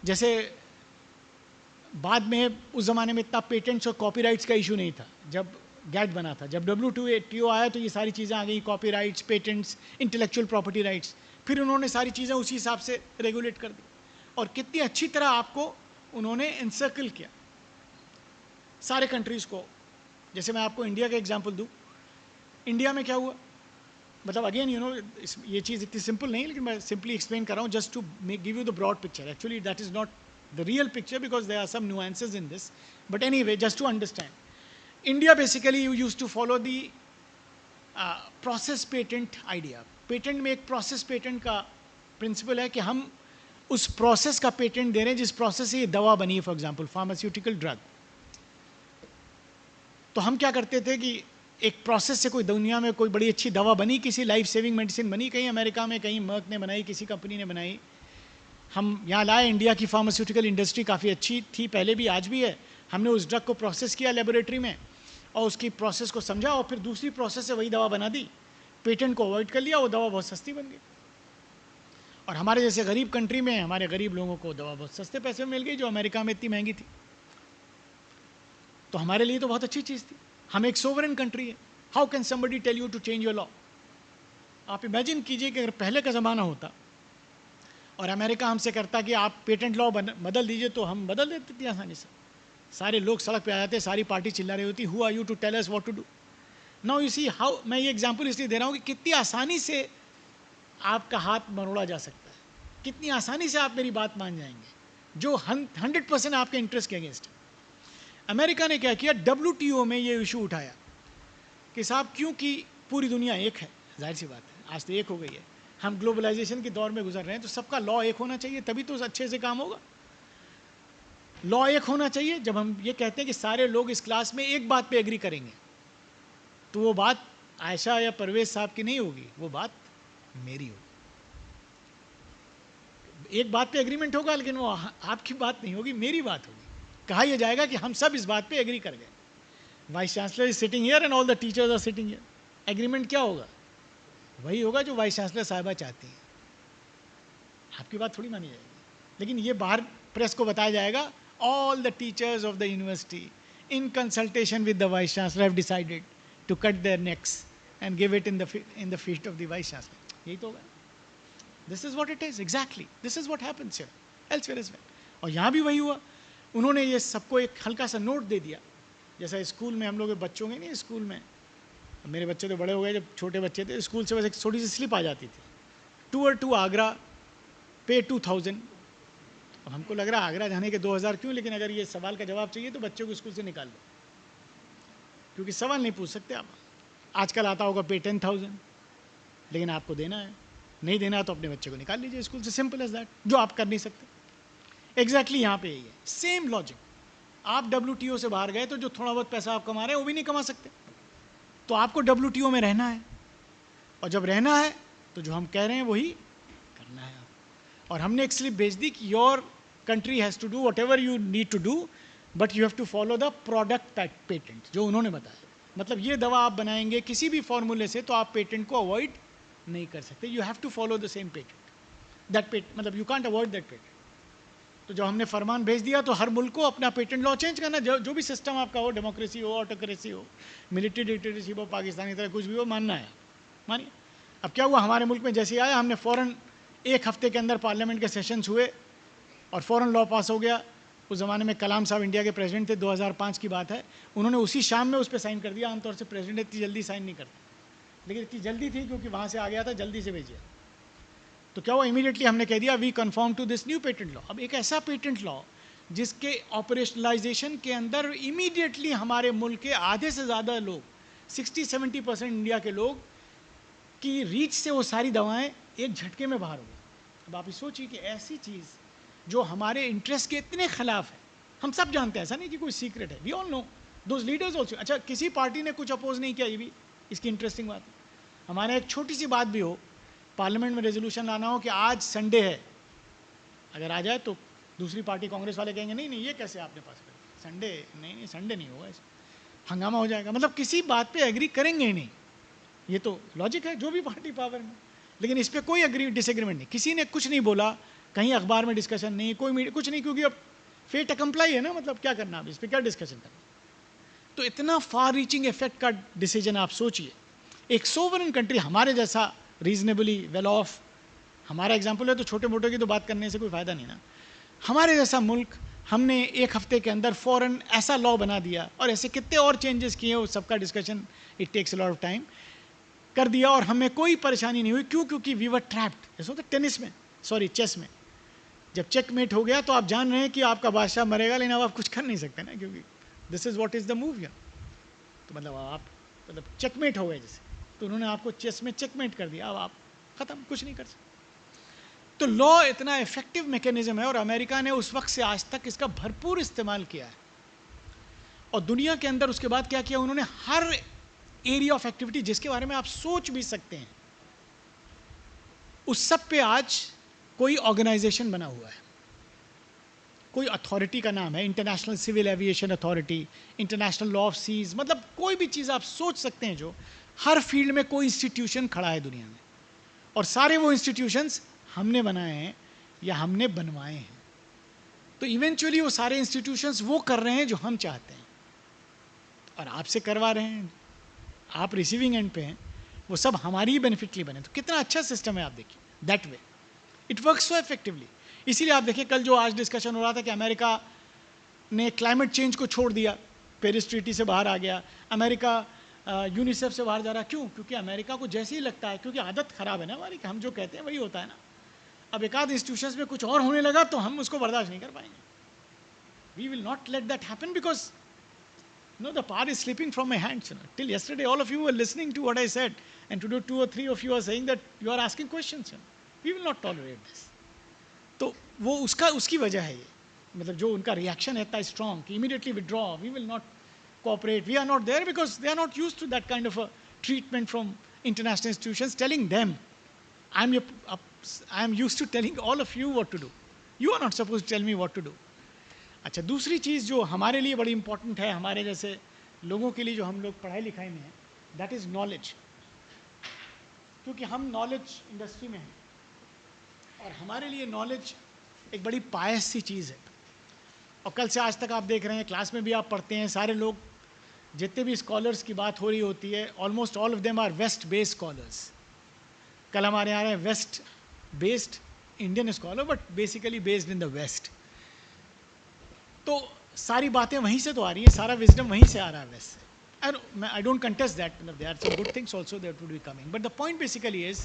जैसे बाद में उस ज़माने में इतना पेटेंट्स और कॉपीराइट्स का इशू नहीं था जब गैट बना था. जब WTO आया तो ये सारी चीज़ें आ गई, copyrights, patents, intellectual property rights. फिर उन्होंने सारी चीज़ें उसी हिसाब से रेगुलेट कर दी, और कितनी अच्छी तरह आपको उन्होंने इंसर्कल किया सारे कंट्रीज़ को. जैसे मैं आपको इंडिया का एग्जांपल दूं. इंडिया में क्या हुआ? मतलब अगेन यू नो, ये चीज़ इतनी सिंपल नहीं, लेकिन मैं सिंपली एक्सप्लेन कर रहा हूँ just to give you the broad picture. Actually that is not the real picture because there are some nuances in this, but anyway, just to understand, India basically used to follow the process patent idea. Patent में एक process patent का principal है कि हम उस process का patent दे रहे हैं जिस प्रोसेस से ये दवा बनी है. For example pharmaceutical drug. तो हम क्या करते थे कि एक प्रोसेस से कोई दुनिया में कोई बड़ी अच्छी दवा बनी, किसी लाइफ सेविंग मेडिसिन बनी, कहीं अमेरिका में, कहीं मर्क ने बनाई, किसी कंपनी ने बनाई, हम यहाँ लाए. इंडिया की फार्मास्यूटिकल इंडस्ट्री काफ़ी अच्छी थी पहले भी, आज भी है. हमने उस ड्रग को प्रोसेस किया लेबोरेटरी में और उसकी प्रोसेस को समझा और फिर दूसरी प्रोसेस से वही दवा बना दी. पेटेंट को अवॉइड कर लिया, वो दवा बहुत सस्ती बन गई. और हमारे जैसे गरीब कंट्री में हमारे गरीब लोगों को दवा बहुत सस्ते पैसे में मिल गई जो अमेरिका में इतनी महंगी थी. तो हमारे लिए तो बहुत अच्छी चीज़ थी. हम एक सोवरेन कंट्री है. How can somebody tell you to change your law? आप इमेजिन कीजिए कि अगर पहले का ज़माना होता और अमेरिका हमसे करता कि आप पेटेंट लॉ बदल दीजिए, तो हम बदल देते थे आसानी से. सारे लोग सड़क पे आ जाते, सारी पार्टी चिल्ला रही होती, who are you to tell us what to do. Now you see how, मैं ये एग्जांपल इसलिए दे रहा हूँ कि कितनी आसानी से आपका हाथ मरोड़ा जा सकता है, कितनी आसानी से आप मेरी बात मान जाएंगे जो 100% आपके इंटरेस्ट के अगेंस्ट है. अमेरिका ने क्या किया? WTO में ये इशू उठाया कि साहब क्योंकि पूरी दुनिया एक है, जाहिर सी बात है, आज तो एक हो गई है, हम ग्लोबलाइजेशन के दौर में गुजर रहे हैं, तो सबका लॉ एक होना चाहिए, तभी तो अच्छे से काम होगा. लॉ एक होना चाहिए. जब हम ये कहते हैं कि सारे लोग इस क्लास में एक बात पे एग्री करेंगे, तो वो बात आयशा या परवेज साहब की नहीं होगी, वो बात मेरी होगी. एक बात पे एग्रीमेंट होगा, लेकिन वो आपकी बात नहीं होगी, मेरी बात होगी. कहा यह जाएगा कि हम सब इस बात पे एग्री कर गए. Vice chancellor is sitting here and all the teachers are sitting here. Agreement क्या होगा? वही होगा जो वाइस चांसलर साहिबा चाहती हैं, आपकी बात थोड़ी मानी जाएगी। लेकिन ये बाहर प्रेस को बताया जाएगा, all the teachers of the university in consultation with the vice chancellor have decided to cut their necks and give it in the feet of the vice chancellor. यही तो होगा। This is what it is exactly, this is what happens here elsewhere as well. और यहाँ भी वही हुआ, उन्होंने ये सबको एक हल्का सा नोट दे दिया। जैसा स्कूल में हम लोग बच्चों के नहीं, स्कूल में मेरे बच्चे तो बड़े हो गए, जब छोटे बच्चे थे स्कूल से बस एक छोटी सी स्लिप आ जाती थी, टूर टू आगरा, पे 2000। अब हमको लग रहा है आगरा जाने के 2000 क्यों, लेकिन अगर ये सवाल का जवाब चाहिए तो बच्चों को स्कूल से निकाल दो, क्योंकि सवाल नहीं पूछ सकते आप। आजकल आता होगा पे 10,000, लेकिन आपको देना है, नहीं देना है तो अपने बच्चे को निकाल लीजिए स्कूल से, सिंपल एज दैट, जो आप कर नहीं सकते। एग्जैक्टली यहाँ पे यही है, सेम लॉजिक। आप WTO से बाहर गए तो जो थोड़ा बहुत पैसा आप कमा रहे हैं वो भी नहीं कमा सकते, तो आपको WTO में रहना है, और जब रहना है तो जो हम कह रहे हैं वही करना है। और हमने एक स्लिप भेज दी कि your country has to do whatever you need to do, but you have to follow the product patent, जो उन्होंने बताया। मतलब ये दवा आप बनाएंगे किसी भी फॉर्मूले से तो आप पेटेंट को अवॉइड नहीं कर सकते, you have to follow the same patent, that patent, मतलब you can't avoid that patent. तो जब हमने फरमान भेज दिया तो हर मुल्क को अपना पेटेंट लॉ चेंज करना, जो भी सिस्टम आपका हो, डेमोक्रेसी हो, ऑटोक्रेसी हो, मिलिट्री डिक्टेटरशिप हो, पाकिस्तानी तरह कुछ भी हो, मानना है, मानिए। अब क्या हुआ, हमारे मुल्क में जैसे आया, हमने फ़ौरन एक हफ्ते के अंदर पार्लियामेंट के सेशंस हुए और फ़ौरन लॉ पास हो गया। उस ज़माने में कलाम साहब इंडिया के प्रेसिडेंट थे, 2005 की बात है, उन्होंने उसी शाम में उस पर साइन कर दिया। आमतौर से प्रेसिडेंट इतनी जल्दी साइन नहीं करते, लेकिन इतनी जल्दी थी क्योंकि वहाँ से आ गया था, जल्दी से भेजिए। तो क्या हुआ, इमीडिएटली हमने कह दिया we confirm to this new patent law. अब एक ऐसा पेटेंट लॉ जिसके ऑपरेशनलाइजेशन के अंदर इमीडिएटली हमारे मुल्क के आधे से ज़्यादा लोग, 60-70% इंडिया के लोग की रीच से वो सारी दवाएं एक झटके में बाहर हो गई। अब आप ये सोचिए कि ऐसी चीज़ जो हमारे इंटरेस्ट के इतने खिलाफ है, हम सब जानते हैं, ऐसा नहीं कि कोई सीक्रेट है, we all know, those leaders also. अच्छा, किसी पार्टी ने कुछ अपोज नहीं किया, ये भी इसकी इंटरेस्टिंग बात है। हमारे एक छोटी सी बात भी हो, पार्लियामेंट में रेजोल्यूशन लाना हो कि आज संडे है, अगर आ जाए तो दूसरी पार्टी कांग्रेस वाले कहेंगे नहीं नहीं ये कैसे आपने पास कर दिया, संडे नहीं संडे नहीं होगा, हंगामा हो जाएगा। मतलब किसी बात पे एग्री करेंगे ही नहीं, ये तो लॉजिक है, जो भी पार्टी पावर में। लेकिन इस पर कोई डिसएग्रीमेंट नहीं, किसी ने कुछ नहीं बोला, कहीं अखबार में डिस्कशन नहीं, कोई कुछ नहीं, क्योंकि अब फेट अकम्प्लाई है ना, मतलब क्या करना, अब इस पर क्या डिस्कशन करना। तो इतना फार रीचिंग इफेक्ट का डिसीजन आप सोचिए। एक सोवरेन कंट्री हमारे जैसा रीजनेबली वेल ऑफ, हमारा एग्जाम्पल है तो छोटे मोटे की तो बात करने से कोई फ़ायदा नहीं ना, हमारे जैसा मुल्क, हमने एक हफ्ते के अंदर फ़ौरन ऐसा लॉ बना दिया, और ऐसे कितने और चेंजेस किए, उस सबका discussion it takes a lot of time, कर दिया और हमें कोई परेशानी नहीं हुई। क्यों? क्योंकि वी वर ट्रैप्ड। जैसे होता टेनिस में, सॉरी चेस में, जब चेकमेट हो गया तो आप जान रहे हैं कि आपका बादशाह मरेगा, लेकिन अब आप कुछ कर नहीं सकते ना, क्योंकि this is what is the move here. तो मतलब आप, मतलब चेकमेट हो गए जैसे, तो उन्होंने आपको चेस में चेकमेट कर दिया, अब आप ख़त्म, कुछ नहीं कर सकते। तो लॉ इतना इफेक्टिव मैकेनिज्म है, और अमेरिका ने उस वक्त से आज तक इसका भरपूर इस्तेमाल किया है। और दुनिया के अंदर उसके बाद क्या किया उन्होंने, हर एरिया ऑफ एक्टिविटी जिसके बारे में आप सोच भी सकते हैं, उस सब पे आज कोई ऑर्गेनाइजेशन बना हुआ है, कोई अथॉरिटी का नाम है international civil aviation authority, international law of seas, मतलब कोई भी चीज़ आप सोच सकते हैं, जो हर फील्ड में कोई इंस्टीट्यूशन खड़ा है दुनिया में, और सारे वो इंस्टीट्यूशंस हमने बनाए हैं या हमने बनवाए हैं। तो इवेंचुअली वो सारे इंस्टीट्यूशंस वो कर रहे हैं जो हम चाहते हैं, और आपसे करवा रहे हैं, आप रिसीविंग एंड पे हैं, वो सब हमारी ही बेनिफिट के लिए बने। तो कितना अच्छा सिस्टम है, आप देखिए, that way it works so effectively. इसीलिए आप देखिए, कल जो आज डिस्कशन हो रहा था कि अमेरिका ने क्लाइमेट चेंज को छोड़ दिया, पेरिस ट्रीटी से बाहर आ गया, अमेरिका यूनिसेफ से बाहर जा रहा है। क्यों? क्योंकि अमेरिका को जैसे ही लगता है, क्योंकि आदत ख़राब है ना हमारी, कि हम जो कहते हैं वही होता है ना। अब एक आध इंस्टीट्यूशंस में कुछ और होने लगा तो हम उसको बर्दाश्त नहीं कर पाएंगे। We will not let that happen, because no, the power is slipping from my hands. Till yesterday, all of you were listening to what I said, and today 2 or 3 of you are saying that you are asking questions. We will not tolerate this. तो वो उसकी वजह है ये, मतलब जो उनका reaction है इतना स्ट्रॉन्ग कि immediately withdraw, we will not cooperate, we are not there, because they are not used to that kind of a treatment from international institutions telling them, I am used to telling all of you what to do. You are not supposed to tell me what to do. अच्छा, दूसरी चीज़ जो हमारे लिए बड़ी important है, हमारे जैसे लोगों के लिए जो हम लोग पढ़ाई लिखाई में हैं, दैट इज़ नॉलेज। क्योंकि हम नॉलेज इंडस्ट्री में हैं और हमारे लिए नॉलेज एक बड़ी पायस सी चीज़ है। और कल से आज तक आप देख रहे हैं, क्लास में भी आप पढ़ते हैं, सारे लोग जितने भी स्कॉलर्स की बात हो रही होती है, almost all of them are west based scholars. कल हमारे यहाँ west based Indian scholar, but basically based in the west. तो सारी बातें वहीं से तो आ रही है, सारा विजडम वहीं से आ रहा है वैसे। I don't contest that. There are some good things also that would be coming. But the point basically is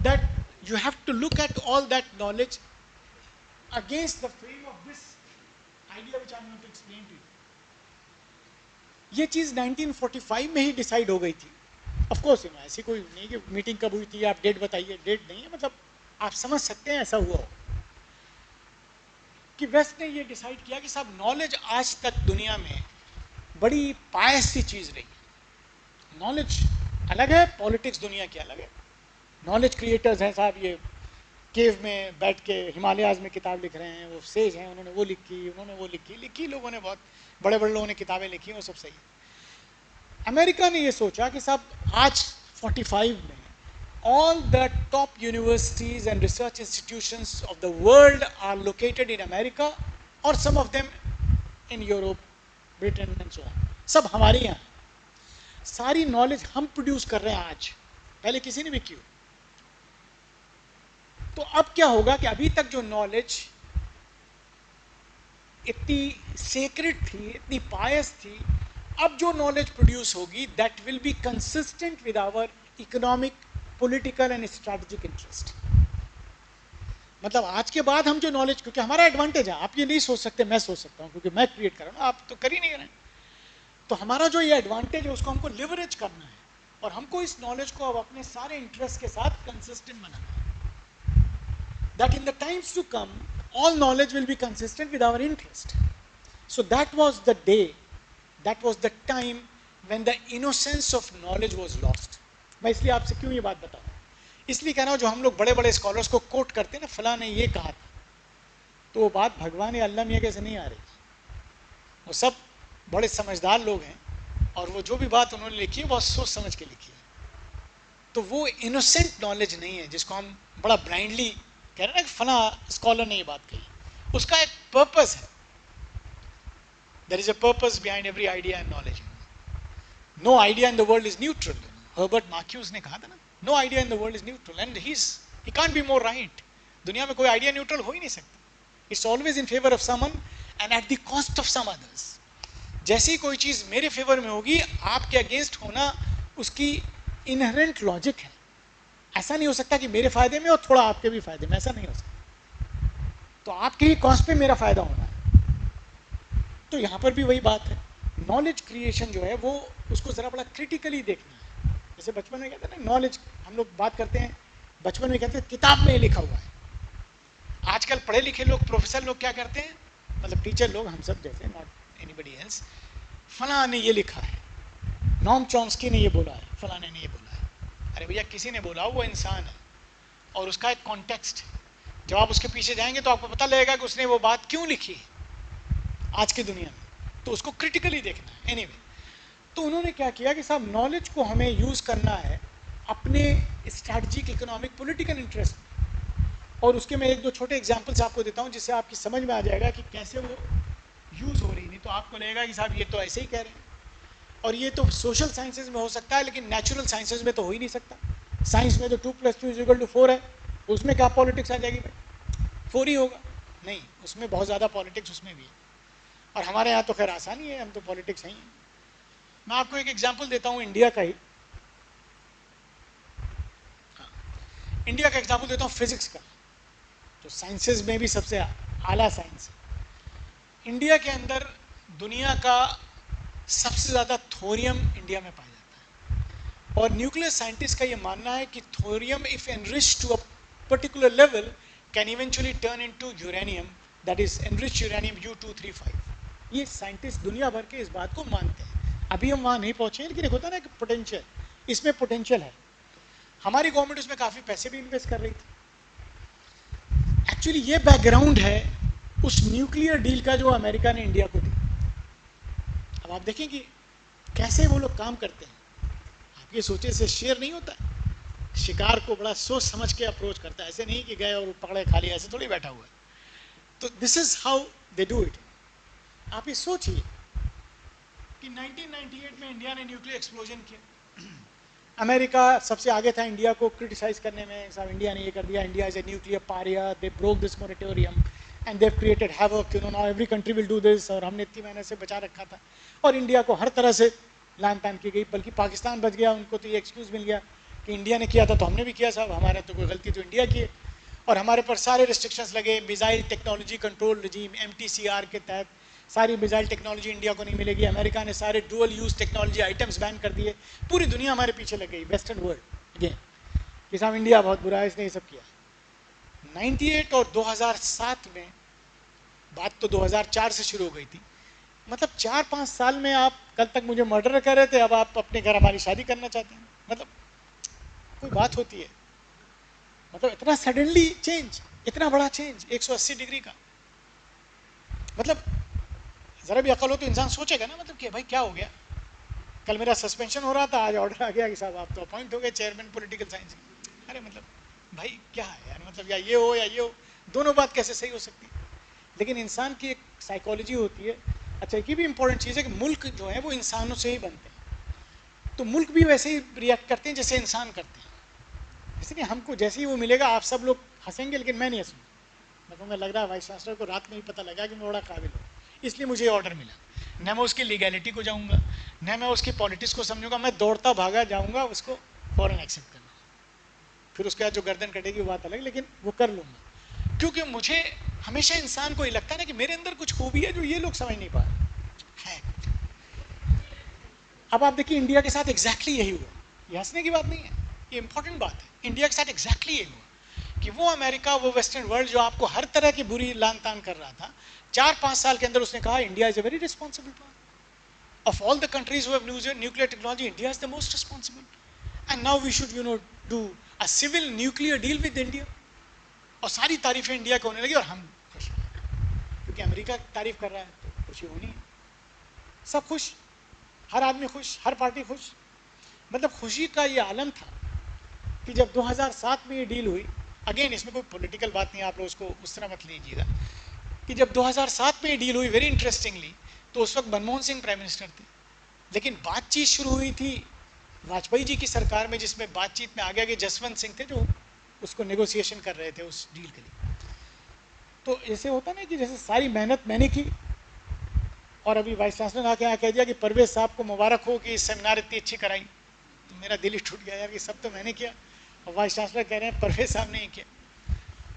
that you have to look at all that knowledge against the frame of this idea which I'm going to explain to you. ये चीज़ 1945 में ही decide हो गई थी। Of course ऐसी कोई नहीं कि meeting कब हुई थी, आप डेट बताइए, डेट नहीं है, मतलब आप समझ सकते हैं ऐसा हुआ हो कि वेस्ट ने ये डिसाइड किया कि साहब नॉलेज आज तक दुनिया में बड़ी पायस सी चीज़ रही है। नॉलेज अलग है, पॉलिटिक्स दुनिया की अलग है। नॉलेज क्रिएटर्स हैं साहब, ये केव में बैठ के हिमालयाज में किताब लिख रहे हैं, वो सेज हैं, उन्होंने वो लिखी, उन्होंने वो लिखी, लोगों ने, बहुत बड़े बड़े लोगों ने किताबें लिखी, वो सब सही है। अमेरिका ने ये सोचा कि साहब आज 45 में all the top universities and research institutions of the world are located in America or some of them in Europe, Britain and so on. सब हमारे यहाँ सारी नॉलेज हम प्रोड्यूस कर रहे हैं आज, पहले किसी ने भी की। तो अब क्या होगा कि अभी तक जो नॉलेज इतनी सेक्रेट थी, इतनी पायस थी, अब जो नॉलेज प्रोड्यूस होगी that will be consistent with our economic, political and strategic interest. मतलब आज के बाद हम जो नॉलेज, क्योंकि हमारा एडवांटेज है, आप ये नहीं सोच सकते, मैं सोच सकता हूँ क्योंकि मैं क्रिएट कर रहा हूँ, आप तो कर ही नहीं रहे हैं। तो हमारा जो ये एडवांटेज है उसको हमको लिवरेज करना है और हमको इस नॉलेज को अब अपने सारे इंटरेस्ट के साथ कंसिस्टेंट बनाना है। That in the times to come all knowledge will be consistent with our interest. So that was the day, that was the time when the innocence of knowledge was lost. मैं इसलिए आपसे क्यों ये बात बताऊँ, इसलिए कह रहा हूँ, जो हम लोग बड़े बड़े स्कॉलर्स को कोट करते हैं ना, फलां ने ये कहा था, तो वो बात भगवान या अल्लाह मियाँ कैसे नहीं आ रही। वो सब बड़े समझदार लोग हैं और वो जो भी बात उन्होंने लिखी है बहुत सोच समझ के लिखी है। तो वो इनोसेंट नॉलेज नहीं है जिसको हम बड़ा ब्लाइंडली कह रहे हैं ना कि फला स्कॉलर ने ये बात कही। उसका एक पर्पस है, there is a purpose behind every idea and knowledge. No idea in the world is neutral. Herbert Marcuse ने कहा था ना, no idea in the world is neutral and he can't be more right. दुनिया में कोई idea neutral हो ही नहीं सकता। It's always in favour of someone and at the cost of some others. जैसी कोई चीज मेरे फेवर में होगी, आपके अगेंस्ट होना उसकी इनहेरेंट लॉजिक है। ऐसा नहीं हो सकता कि मेरे फायदे में और थोड़ा आपके भी फायदे में, ऐसा नहीं हो सकता। तो आपके ही कॉस्ट पे मेरा फायदा होना है। तो यहां पर भी वही बात है, नॉलेज क्रिएशन जो है वो उसको जरा बड़ा क्रिटिकली देखना है। जैसे बचपन में कहते हैं ना, नॉलेज हम लोग बात करते हैं, बचपन में कहते हैं किताब में लिखा हुआ है। आजकल पढ़े लिखे लोग, प्रोफेसर लोग क्या करते हैं, मतलब टीचर लोग, हम सब जैसे, नॉट एनीबडी एल्स, फलां ने ये लिखा है, नॉम चॉम्स्की ने ये बोला है, फलाने ने ये बोला है। अरे भैया, किसी ने बोला, वो इंसान है और उसका एक कॉन्टेक्स्ट है। जब आप उसके पीछे जाएंगे तो आपको पता लगेगा कि उसने वो बात क्यों लिखी है आज की दुनिया में। तो उसको क्रिटिकली देखना है। एनीवे, तो उन्होंने क्या किया कि साहब नॉलेज को हमें यूज करना है अपने स्ट्रैटेजिक, इकोनॉमिक, पॉलिटिकल इंटरेस्ट में। और उसके मैं एक दो छोटे एग्जांपल्स आपको देता हूं जिससे आपकी समझ में आ जाएगा कि कैसे वो यूज हो रही। नहीं तो आपको लगेगा कि साहब ये तो ऐसे ही कह रहे हैं और ये तो सोशल साइंसेज में हो सकता है लेकिन नेचुरल साइंसेज में तो हो ही नहीं सकता। साइंस में तो 2 + 2 = 4 है, उसमें क्या पॉलिटिक्स आ जाएगी भाई, 4 ही होगा। नहीं, उसमें बहुत ज़्यादा पॉलिटिक्स उसमें भी है। और हमारे यहाँ तो खैर आसानी है, हम तो पॉलिटिक्स हैं ही। मैं आपको एक एग्जांपल देता हूँ इंडिया का ही। इंडिया का एग्जांपल देता हूँ फिजिक्स का, जो साइंसेज में भी सबसे आला साइंस है। इंडिया के अंदर दुनिया का सबसे ज़्यादा थोरियम इंडिया में पाया जाता है और न्यूक्लियर साइंटिस्ट का ये मानना है कि thorium if enriched to a particular level can eventually turn into uranium, that is enriched uranium U-235। ये साइंटिस्ट दुनिया भर के इस बात को मानते हैं। अभी हम वहाँ नहीं पहुँचे, लेकिन एक होता है ना कि पोटेंशियल, इसमें पोटेंशियल है। हमारी गवर्नमेंट उसमें काफ़ी पैसे भी इन्वेस्ट कर रही थी। एक्चुअली ये बैकग्राउंड है उस न्यूक्लियर डील का जो अमेरिका ने इंडिया को दी। अब आप देखें कि कैसे वो लोग काम करते हैं। आप ये सोचे से शेयर नहीं होता है, शिकार को बड़ा सोच समझ के अप्रोच करता है, ऐसे नहीं कि गए और पकड़े खा लिया, ऐसे थोड़ी बैठा हुआ है। तो this is how they do it. आप ये सोचिए कि 1998 में इंडिया ने न्यूक्लियर एक्सप्लोजन किया, अमेरिका सबसे आगे था इंडिया को क्रिटिसाइज करने में, साहब इंडिया ने ये कर दिया, India is a nuclear Pariya, they broke this moratorium and Dev created havoc, you know, now every country will do this, और हमने इतनी मेहनत से बचा रखा था, और इंडिया को हर तरह से लान तान की गई, बल्कि पाकिस्तान बच गया, उनको तो ये एक्सक्यूज मिल गया कि इंडिया ने किया था तो हमने भी किया, साहब हमारा तो कोई गलती तो इंडिया की है, और हमारे पर सारे रिस्ट्रिक्शंस लगे, missile technology control regime MTCR के तहत सारी मिसाइल टेक्नोलॉजी इंडिया को नहीं मिलेगी, अमेरिका ने सारे dual use technology items ban कर दिए, पूरी दुनिया हमारे पीछे लग गई, वेस्टर्न वर्ल्ड अगेन, कि साहब इंडिया बहुत बुरा है, इसने ये सब किया। 98 और 2007 में, बात तो 2004 से शुरू हो गई थी, मतलब 4-5 साल में आप कल तक मुझे मर्डर कर रहे थे, अब आप अपने घर हमारी शादी करना चाहते हैं, मतलब कोई बात होती है? मतलब इतना सडनली चेंज, इतना बड़ा चेंज 180 डिग्री का, मतलब जरा भी अकल हो तो इंसान सोचेगा ना, मतलब कि भाई क्या हो गया, कल मेरा सस्पेंशन हो रहा था, आज ऑर्डर आ गया कि साहब आप तो अपॉइंट हो गए चेयरमैन पॉलिटिकल साइंस की, अरे मतलब भाई क्या है यार, मतलब या ये हो या ये हो, दोनों बात कैसे सही हो सकती है? लेकिन इंसान की एक साइकोलॉजी होती है। अच्छा, एक भी इंपॉर्टेंट चीज़ है कि मुल्क जो है वो इंसानों से ही बनते हैं, तो मुल्क भी वैसे ही रिएक्ट करते हैं जैसे इंसान करते हैं, इसलिए हमको जैसे ही वो मिलेगा आप सब लोग हंसेंगे, लेकिन मैं नहीं हंसूंगा, मैं कहूँगा लग रहा है वाइस चांसलर को रात में ही पता लगा कि मैं बड़ा काबिल हूँ, इसलिए मुझे ऑर्डर मिला, न मैं उसकी लीगैलिटी को जाऊँगा, न मैं उसकी पॉलिटिक्स को समझूंगा, मैं दौड़ता भागा जाऊँगा उसको फौरन एक्सेप्ट करना, फिर उसके बाद जो गर्दन कटेगी वो बात अलग, लेकिन वो कर लूँगा, क्योंकि मुझे हमेशा इंसान को ये लगता है ना कि मेरे अंदर कुछ खूबी है जो ये लोग समझ नहीं पा रहे हैं। अब आप देखिए इंडिया के साथ एग्जैक्टली यही हुआ, ये हंसने की बात नहीं है, ये इंपॉर्टेंट बात है, इंडिया के साथ एग्जैक्टली यही हुआ कि वो अमेरिका, वो वेस्टर्न वर्ल्ड जो आपको हर तरह की बुरी लान तान कर रहा था, 4-5 साल के अंदर उसने कहा India is a very responsible part of all the countries who have nuclear technology, India is the most responsible and now we should do a civil nuclear deal with India, और सारी तारीफें इंडिया को होने लगी और हम खुश, क्योंकि America तारीफ कर रहा है तो खुशी होनी है, सब खुश, हर आदमी खुश, हर पार्टी खुश, मतलब खुशी का ये आलम था कि जब 2007 में ये डील हुई, अगेन इसमें कोई पॉलिटिकल बात नहीं, आप लोग उसको उस तरह मत लीजिएगा, कि जब 2007 में ये डील हुई, वेरी इंटरेस्टिंगली, तो उस वक्त मनमोहन सिंह प्राइम मिनिस्टर थे, लेकिन बातचीत शुरू हुई थी वाजपेयी जी की सरकार में, जिसमें बातचीत में आगे आगे जसवंत सिंह थे जो उसको नेगोशिएशन कर रहे थे उस डील के लिए। तो ऐसे होता ना कि जैसे सारी मेहनत मैंने की, और अभी वाइस चांसलर ने आके यहाँ कह दिया कि परवेज साहब को मुबारक हो कि सेमिनार इतनी अच्छी कराई, तो मेरा दिल ही टूट गया यार, ये सब तो मैंने किया और वाइस चांसलर कह रहे हैं परवेज साहब ने ही किया,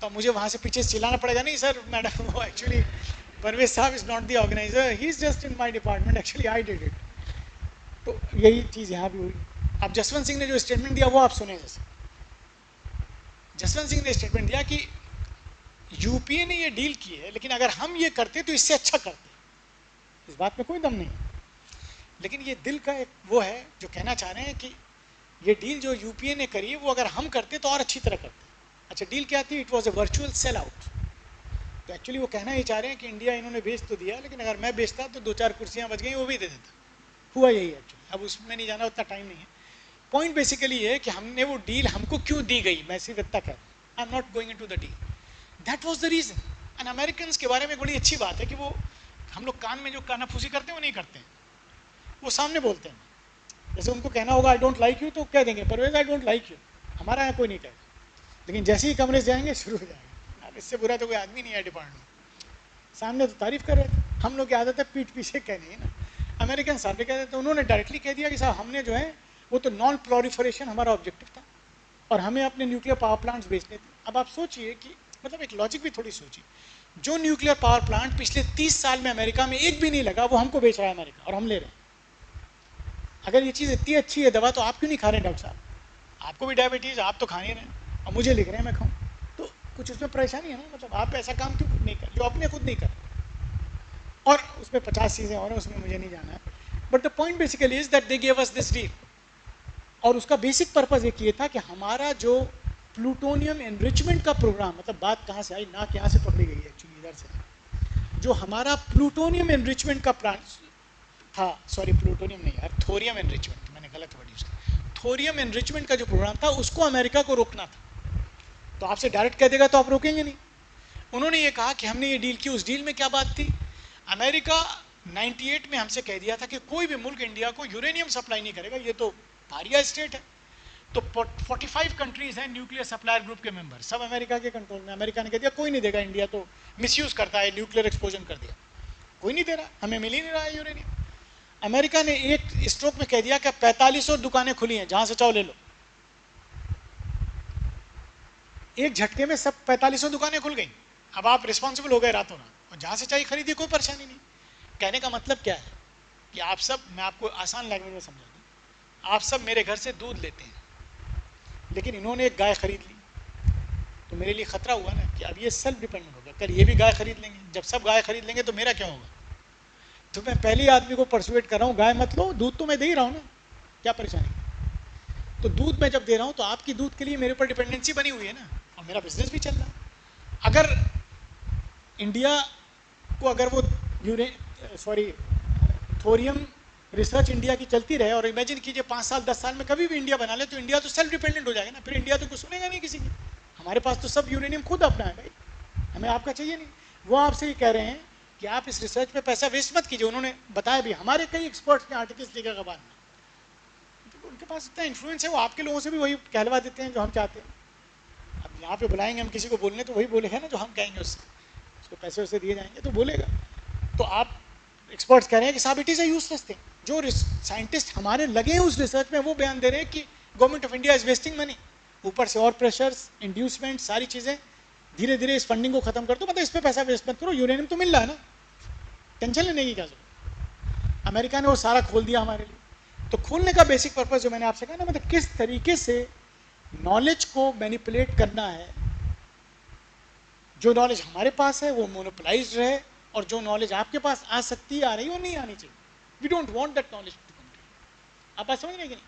तो मुझे वहाँ से पीछे चिल्लाना पड़ेगा, नहीं सर मैडम वो एक्चुअली परवेज साहब is not the organiser, he is just in my department, actually I did it. तो यही चीज़ यहाँ भी हुई। अब जसवंत सिंह ने जो स्टेटमेंट दिया वो आप सुने, जैसे जसवंत सिंह ने स्टेटमेंट दिया कि यूपीए ने ये डील की है, लेकिन अगर हम ये करते तो इससे अच्छा करते, इस बात में कोई दम नहीं है, लेकिन ये दिल का एक वो है जो कहना चाह रहे हैं कि ये डील जो यूपीए ने करी है वो अगर हम करते तो और अच्छी तरह करते। अच्छा, डील क्या थी? It was a virtual sell out. तो एक्चुअली वो कहना ही चाह रहे हैं कि इंडिया इन्होंने बेच तो दिया, लेकिन अगर मैं बेचता तो 2-4 कुर्सियां बच गई, वो भी दे देता। हुआ यही एक्चुअली, अब उसमें नहीं जाना, उतना टाइम नहीं है। पॉइंट बेसिकली ये है कि हमने वो डील हमको क्यों दी गई, मैं सिर्फ इतना कह रहा हूँ, I am not going into the deal, that was the reason. And American के बारे में बड़ी अच्छी बात है कि वो हम लोग कान में जो कानाफूसी करते हैं वो नहीं करते हैं, वो सामने बोलते हैं। जैसे उनको कहना होगा आई डोंट लाइक यू तो कह देंगे Parvez I don't like you, हमारा यहाँ कोई नहीं कहेगा, लेकिन जैसे ही कमरे से जाएंगे शुरू हो जाएगा, अब इससे बुरा तो कोई आदमी नहीं है डिपार्टमेंट। सामने तो तारीफ कर रहे थे, हम लोग की आदत है पीठ पीछे कहनी है ना, अमेरिकन सामने कह रहे थे, उन्होंने डायरेक्टली कह दिया कि साहब हमने जो है वो तो नॉन प्रोलिफरेशन हमारा ऑब्जेक्टिव था और हमें अपने न्यूक्लियर पावर प्लांट्स बेचने थे। अब आप सोचिए कि मतलब एक लॉजिक भी थोड़ी सोचिए, जो न्यूक्लियर पावर प्लांट पिछले 30 साल में अमेरिका में एक भी नहीं लगा, वो हमको बेच रहा है अमेरिका और हम ले रहे हैं। अगर ये चीज़ इतनी अच्छी है दवा, तो आप क्यों नहीं खा रहे हैं डॉक्टर साहब? आपको भी डायबिटीज़, आप तो खा नहीं रहे हैं और मुझे लिख रहे हैं मैं खाऊं, तो कुछ उसमें परेशानी है ना, मतलब आप ऐसा काम क्यों नहीं कर जो अपने खुद नहीं कर, और उसमें 50 चीज़ें और हैं, उसमें मुझे नहीं जाना है, but the point basically is that they give us this deal, और उसका बेसिक पर्पज एक ये था कि हमारा जो प्लूटोनियम एनरिचमेंट का प्रोग्राम, मतलब बात कहाँ से आई, ना यहाँ से पकड़ी गई एक्चुअली, इधर से, जो हमारा प्लूटोनियम एनरिचमेंट का प्लान था, सॉरी प्लूटोनियम नहीं यार, थोरियम एनरिचमेंट, मैंने गलत वर्ड यूज किया, थोरियम एनरिचमेंट का जो प्रोग्राम था उसको अमेरिका को रोकना था। तो आपसे डायरेक्ट कह देगा तो आप रोकेंगे नहीं। उन्होंने ये कहा कि हमने ये डील की। उस डील में क्या बात थी, अमेरिका 98 में हमसे कह दिया था कि कोई भी मुल्क इंडिया को यूरेनियम सप्लाई नहीं करेगा, ये तो पारिया स्टेट है। तो 45 कंट्रीज हैं न्यूक्लियर सप्लायर ग्रुप के मेंबर, सब अमेरिका के कंट्रोल में। अमेरिका ने कह दिया कोई नहीं देगा, इंडिया तो मिसयूज करता है, न्यूक्लियर एक्सपोजन कर दिया, कोई नहीं दे रहा, हमें मिल ही नहीं रहा है यूरेनियम। अमेरिका ने एक स्ट्रोक में कह दिया कि 4500 दुकानें खुली हैं, जहां से चाहो ले लो। एक झटके में सब 4500 दुकानें खुल गई। अब आप रिस्पॉन्सिबल हो गए रातों रात, और जहां से चाहिए खरीदिए, कोई परेशानी नहीं। कहने का मतलब क्या है कि आप सब, मैं आपको आसान लैंग्वेज में समझा दूं, आप सब मेरे घर से दूध लेते हैं, लेकिन इन्होंने एक गाय खरीद ली, तो मेरे लिए खतरा हुआ ना कि अब ये सेल्फ डिपेंडेंट हो गया, कल ये भी गाय खरीद लेंगे। जब सब गाय खरीद लेंगे तो मेरा क्या होगा? तो मैं पहले आदमी को परसुएट कर रहा हूँ, गाय मत लो, दूध तो मैं दे ही रहा हूँ ना, क्या परेशानी। तो दूध मैं जब दे रहा हूँ तो आपकी दूध के लिए मेरे ऊपर डिपेंडेंसी बनी हुई है ना, और मेरा बिजनेस भी चल रहा है। अगर इंडिया को, अगर वो थोरियम रिसर्च इंडिया की चलती रहे, और इमेजिन कीजिए 5 साल 10 साल में कभी भी इंडिया बना ले, तो इंडिया तो सेल्फ डिपेंडेंट हो जाएगा ना, फिर इंडिया तो कुछ सुनेगा नहीं किसी की। हमारे पास तो सब यूरेनियम खुद अपना है भाई, हमें आपका चाहिए नहीं। वो आपसे ये कह रहे हैं कि आप इस रिसर्च पे पैसा वेस्ट मत कीजिए। उन्होंने बताया भी, हमारे कई एक्सपर्ट्स ने आर्टिकल्स लिखे अखबार में, तो उनके पास इतना इन्फ्लुएंस है, वो आपके लोगों से भी वही कहलवा देते हैं जो हम चाहते हैं। अब यहाँ पे बुलाएंगे हम किसी को बोलने, तो वही बोलेगा ना जो हम कहेंगे, उसको पैसे वैसे दिए जाएंगे तो बोलेगा। तो आप एक्सपर्ट्स कह रहे हैं कि साहब it is a useless thing. जो साइंटिस्ट हमारे लगे हैं उस रिसर्च में, वो बयान दे रहे हैं कि government of India is wasting money. ऊपर से और प्रेशर्स, इंड्यूसमेंट, सारी चीज़ें, धीरे धीरे इस फंडिंग को खत्म कर दो, मतलब इस पर पैसा वेस्ट मत करो, यूरेनियम तो मिल रहा है ना, टेंशन लेने की क्या जरूरत। अमेरिका ने वो सारा खोल दिया हमारे लिए। तो खोलने का बेसिक पर्पज जो मैंने आपसे कहा ना, मतलब किस तरीके से नॉलेज को मैनिपुलेट करना है। जो नॉलेज हमारे पास है वो मोनोपोलाइज्ड रहे, और जो नॉलेज आपके पास आ सकती है, आ रही है, वो नहीं आनी चाहिए। We don't want that knowledge to come to. आप बात समझ रहे हैं कि नहीं?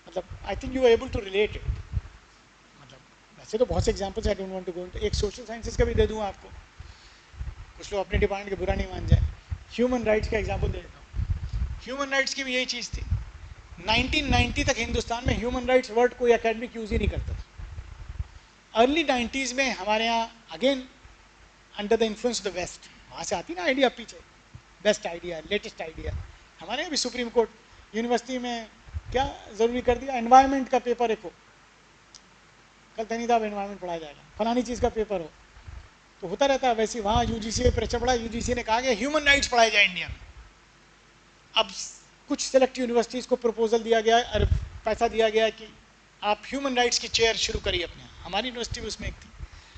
मतलब I think you are able to relate it. मतलब वैसे तो बहुत से examples, I don't want to go into. एक सोशल साइंसेस का भी दे दूं आपको, कुछ लोग अपने डिपार्टमेंट के बुरा नहीं मान जाए। ह्यूमन राइट्स का एग्जाम्पल दे देता हूँ। ह्यूमन राइट्स की भी यही चीज़ थी। 1990 तक हिंदुस्तान में ह्यूमन राइट्स वर्ड कोई एकेडमिक यूज ही नहीं करता था। अर्ली 90s में हमारे यहाँ again under the influence of the west, वहाँ से आती ना आइडिया पीछे, बेस्ट आइडिया, लेटेस्ट आइडिया। हमारे यहाँ भी सुप्रीम कोर्ट यूनिवर्सिटी में क्या ज़रूरी कर दिया, एनवायरनमेंट का पेपर एक हो, कल तनीदाब एनवायरनमेंट पढ़ाया जाएगा, फलानी चीज़ का पेपर हो, तो होता रहता है। वैसे वहाँ यूजीसी में प्रेशर पड़ा, यूजीसी ने कहा कि ह्यूमन राइट्स पढ़ाए जाए इंडिया में। अब कुछ सेलेक्ट यूनिवर्सिटीज़ को प्रपोजल दिया गया, पैसा दिया गया कि आप ह्यूमन राइट्स की चेयर शुरू करिए अपने यहाँ। हमारी यूनिवर्सिटी उसमें एक थी।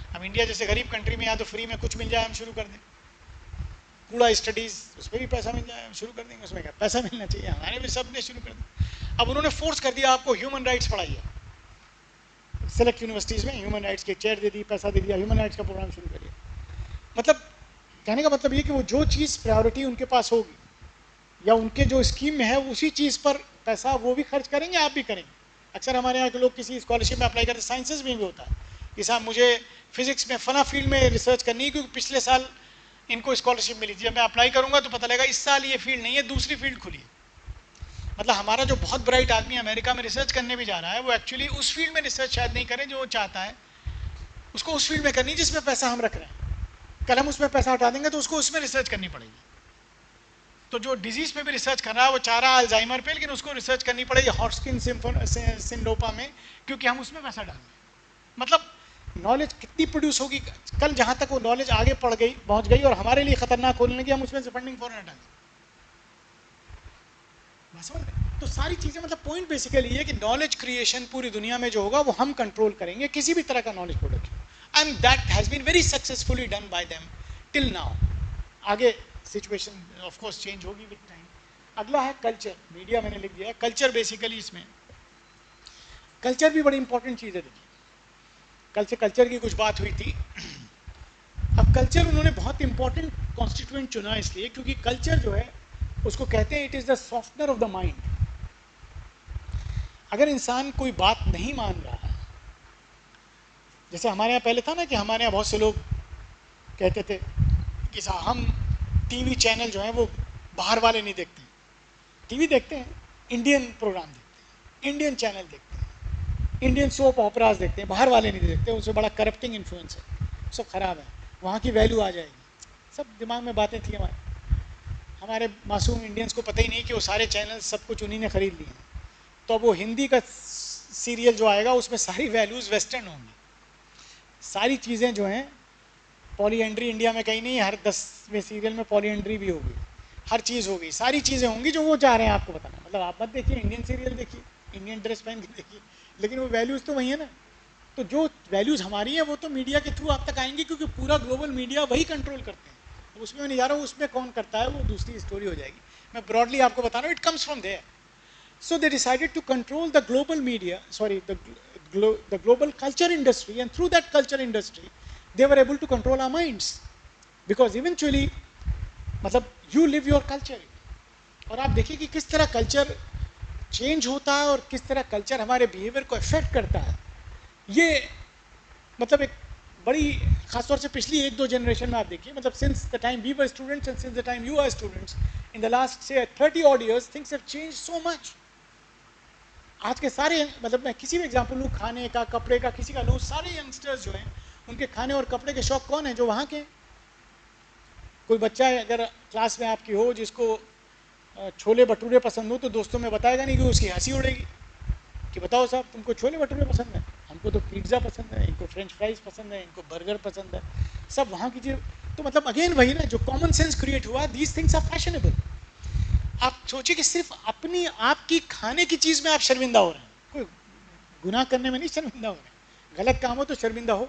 हम इंडिया जैसे गरीब कंट्री में यहाँ तो फ्री में कुछ मिल जाए हम शुरू कर दें। कूड़ा स्टडीज़, उस पर भी पैसा मिल जाए हम शुरू कर देंगे, उसमें क्या पैसा मिलना चाहिए, हमारे भी सब ने शुरू कर दिया। अब उन्होंने फोर्स कर दिया आपको ह्यूमन राइट्स पढ़ाइए। सेलेक्ट यूनिवर्सिटीज़ में ह्यूमन राइट्स की चेयर दे दी, पैसा दे दिया, ह्यूमन राइट्स का प्रोग्राम शुरू करिए। मतलब कहने का मतलब ये कि वो जो चीज़ प्रायोरिटी उनके पास होगी, या उनके जो स्कीम में है, उसी चीज़ पर पैसा वो भी खर्च करेंगे, आप भी करेंगे। अक्सर हमारे यहाँ के लोग किसी स्कॉलरशिप में अप्लाई करते हैं, साइंसेज में भी होता है कि साहब मुझे फिजिक्स में फला फील्ड में रिसर्च करनी है, क्योंकि पिछले साल इनको स्कॉलरशिप मिली थी। जब मैं अप्लाई करूंगा तो पता लगेगा इस साल ये फील्ड नहीं है, दूसरी फील्ड खुली है। मतलब हमारा जो बहुत ब्राइट आदमी अमेरिका में रिसर्च करने भी जा रहा है, वो एक्चुअली उस फील्ड में रिसर्च शायद नहीं करे जो वो चाहता है, उसको उस फील्ड में करनी जिसमें पैसा हम रख रहे हैं। कल हम उसमें पैसा हटा देंगे तो उसको उसमें रिसर्च करनी पड़ेगी। तो जो डिजीज पे भी रिसर्च कर रहा है वो चाह रहा है अल्जाइमर पे, लेकिन उसको रिसर्च करनी पड़ेगी हॉटस्किन सिंड्रोमा में, क्योंकि हम उसमें पैसा डाल रहे हैं। मतलब नॉलेज कितनी प्रोड्यूस होगी, कल जहां तक वो नॉलेज आगे पहुंच गई और हमारे लिए खतरनाक होने लगी, हम उसमें से फंडिंग फॉरन हटा दें। तो सारी चीजें, मतलब पॉइंट बेसिकली ये कि नॉलेज क्रिएशन पूरी दुनिया में जो होगा वो हम कंट्रोल करेंगे, किसी भी तरह का knowledge production, and that has been very successfully done by them till now. आगे सिचुएशन ऑफ कोर्स चेंज होगी विद टाइम। अगला है कल्चर। मीडिया मैंने लिख दिया है कल्चर। बेसिकली इसमें कल्चर भी बड़ी इंपॉर्टेंट चीज़ है। देखिए कल से कल्चर की कुछ बात हुई थी। अब कल्चर उन्होंने बहुत इंपॉर्टेंट कॉन्स्टिट्यूएंट चुना इसलिए क्योंकि कल्चर जो है उसको कहते हैं it is the softener of the mind. अगर इंसान कोई बात नहीं मान रहा है, जैसे हमारे यहाँ पहले था ना कि हमारे यहाँ बहुत से लोग कहते थे कि हम टीवी चैनल जो है वो बाहर वाले नहीं देखते, टीवी देखते हैं, इंडियन प्रोग्राम देखते हैं। इंडियन चैनल देखते हैं, इंडियन सोप ऑपराज देखते हैं, बाहर वाले नहीं देखते, उसमें बड़ा करप्टिंग इन्फ्लुएंस है, सब खराब है, वहाँ की वैल्यू आ जाएगी। सब दिमाग में बातें थी हमारे मासूम इंडियंस को पता ही नहीं कि वो सारे चैनल सब कुछ उन्हीं ने खरीद लिए हैं। तो अब वो हिंदी का सीरियल जो आएगा उसमें सारी वैल्यूज़ वेस्टर्न होंगी, सारी चीज़ें जो हैं, पॉलीएंड्री इंडिया में कहीं नहीं, हर 10वें सीरियल में पॉलीएंड्री भी होगी, हर चीज़ होगी, सारी चीज़ें होंगी जो वो चाह रहे हैं आपको बताना। मतलब आप मत देखिए इंडियन सीरियल, देखिए इंडियन ड्रेस पहन के देखिए, लेकिन वो वैल्यूज़ तो वही है ना। तो जो वैल्यूज़ हमारी हैं वो तो मीडिया के थ्रू आप तक आएंगी, क्योंकि पूरा ग्लोबल मीडिया वही कंट्रोल करते हैं। तो उसमें मैं नहीं जा रहा हूँ, उसमें कौन करता है वो दूसरी स्टोरी हो जाएगी, मैं ब्रॉडली आपको बता रहा हूँ, it comes from there. So they decided to control the global media, the global culture industry, and through that culture industry, they were able to control our minds. Because eventually, मतलब you live your culture, और आप देखिए कि किस तरह culture change होता है और किस तरह कल्चर हमारे बिहेवियर को अफेक्ट करता है। ये मतलब एक बड़ी खासतौर से पिछली 1-2 जनरेशन में आप देखिए, मतलब since the time we were students and since the time you are students, in the last से 30 odd years, things have change so much. आज के सारे, मतलब मैं किसी भी एग्जांपल लूँ, खाने का, कपड़े का, किसी का लूँ, सारे यंगस्टर्स जो हैं उनके खाने और कपड़े के शौक कौन है, जो वहाँ के। कोई बच्चा अगर क्लास में आपकी हो जिसको छोले भटूरे पसंद हो, तो दोस्तों में बताएगा नहीं कि उसकी हंसी उड़ेगी कि बताओ साहब तुमको छोले भटूरे पसंद है, हमको तो पिज्ज़ा पसंद है, इनको फ्रेंच फ्राइज पसंद है, इनको बर्गर पसंद है, सब वहाँ की चीज़। तो मतलब अगेन वही ना, जो कॉमन सेंस क्रिएट हुआ, दीज थिंग्स आर फैशनेबल। आप सोचिए कि सिर्फ अपनी आपकी खाने की चीज़ में आप शर्मिंदा हो रहे हैं, कोई गुनाह करने में नहीं शर्मिंदा हो रहे हैं, गलत काम हो तो शर्मिंदा हो,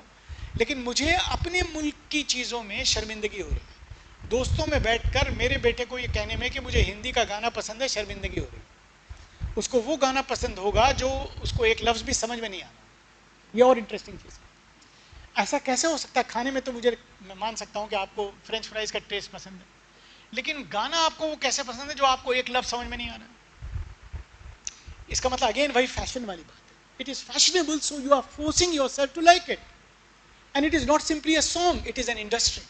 लेकिन मुझे अपने मुल्क की चीज़ों में शर्मिंदगी हो रही है। दोस्तों में बैठकर मेरे बेटे को ये कहने में कि मुझे हिंदी का गाना पसंद है, शर्मिंदगी हो रही है। उसको वो गाना पसंद होगा जो उसको एक लफ्ज़ भी समझ में नहीं आना। ये और इंटरेस्टिंग चीज़ है, ऐसा कैसे हो सकता है। खाने में तो मुझे, मैं मान सकता हूँ कि आपको फ्रेंच फ्राइज का टेस्ट पसंद है, लेकिन गाना आपको वो कैसे पसंद है जो आपको एक लफ्ज़ समझ में नहीं आ रहा। इसका मतलब अगेन वही फैशन वाली बात है, it is fashionable, so you are forcing your self to like it, and it is not simply a song, it is an industry.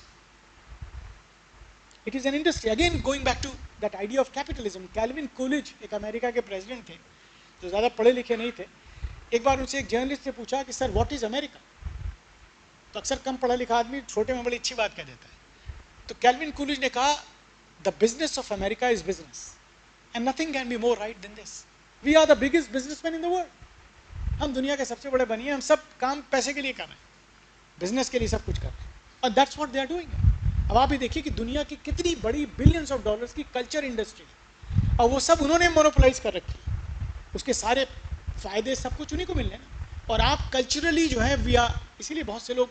It is an industry. Again going back to that idea of capitalism, Calvin Coolidge एक America के president थे जो ज़्यादा पढ़े लिखे नहीं थे। एक बार उनसे एक जर्नलिस्ट ने पूछा कि सर व्हाट इज अमेरिका, तो अक्सर कम पढ़ा लिखा आदमी छोटे में बड़ी अच्छी बात कह देता है। तो कैल्विन कूलिज ने कहा, the business of America is business and nothing can be more right than this. We are the biggest businessman in the world. हम दुनिया के सबसे बड़े बनिए, हम सब काम पैसे के लिए कर रहे हैं, बिजनेस के लिए सब कुछ कर रहे हैं, और that's what they are doing. अब आप ही देखिए कि दुनिया की कितनी बड़ी बिलियंस ऑफ डॉलर्स की कल्चर इंडस्ट्री है, और वो सब उन्होंने मोनोपोलाइज कर रखी है, उसके सारे फायदे सब कुछ उन्हीं को मिल रहे हैं ना। और आप कल्चरली जो है वी आर, इसीलिए बहुत से लोग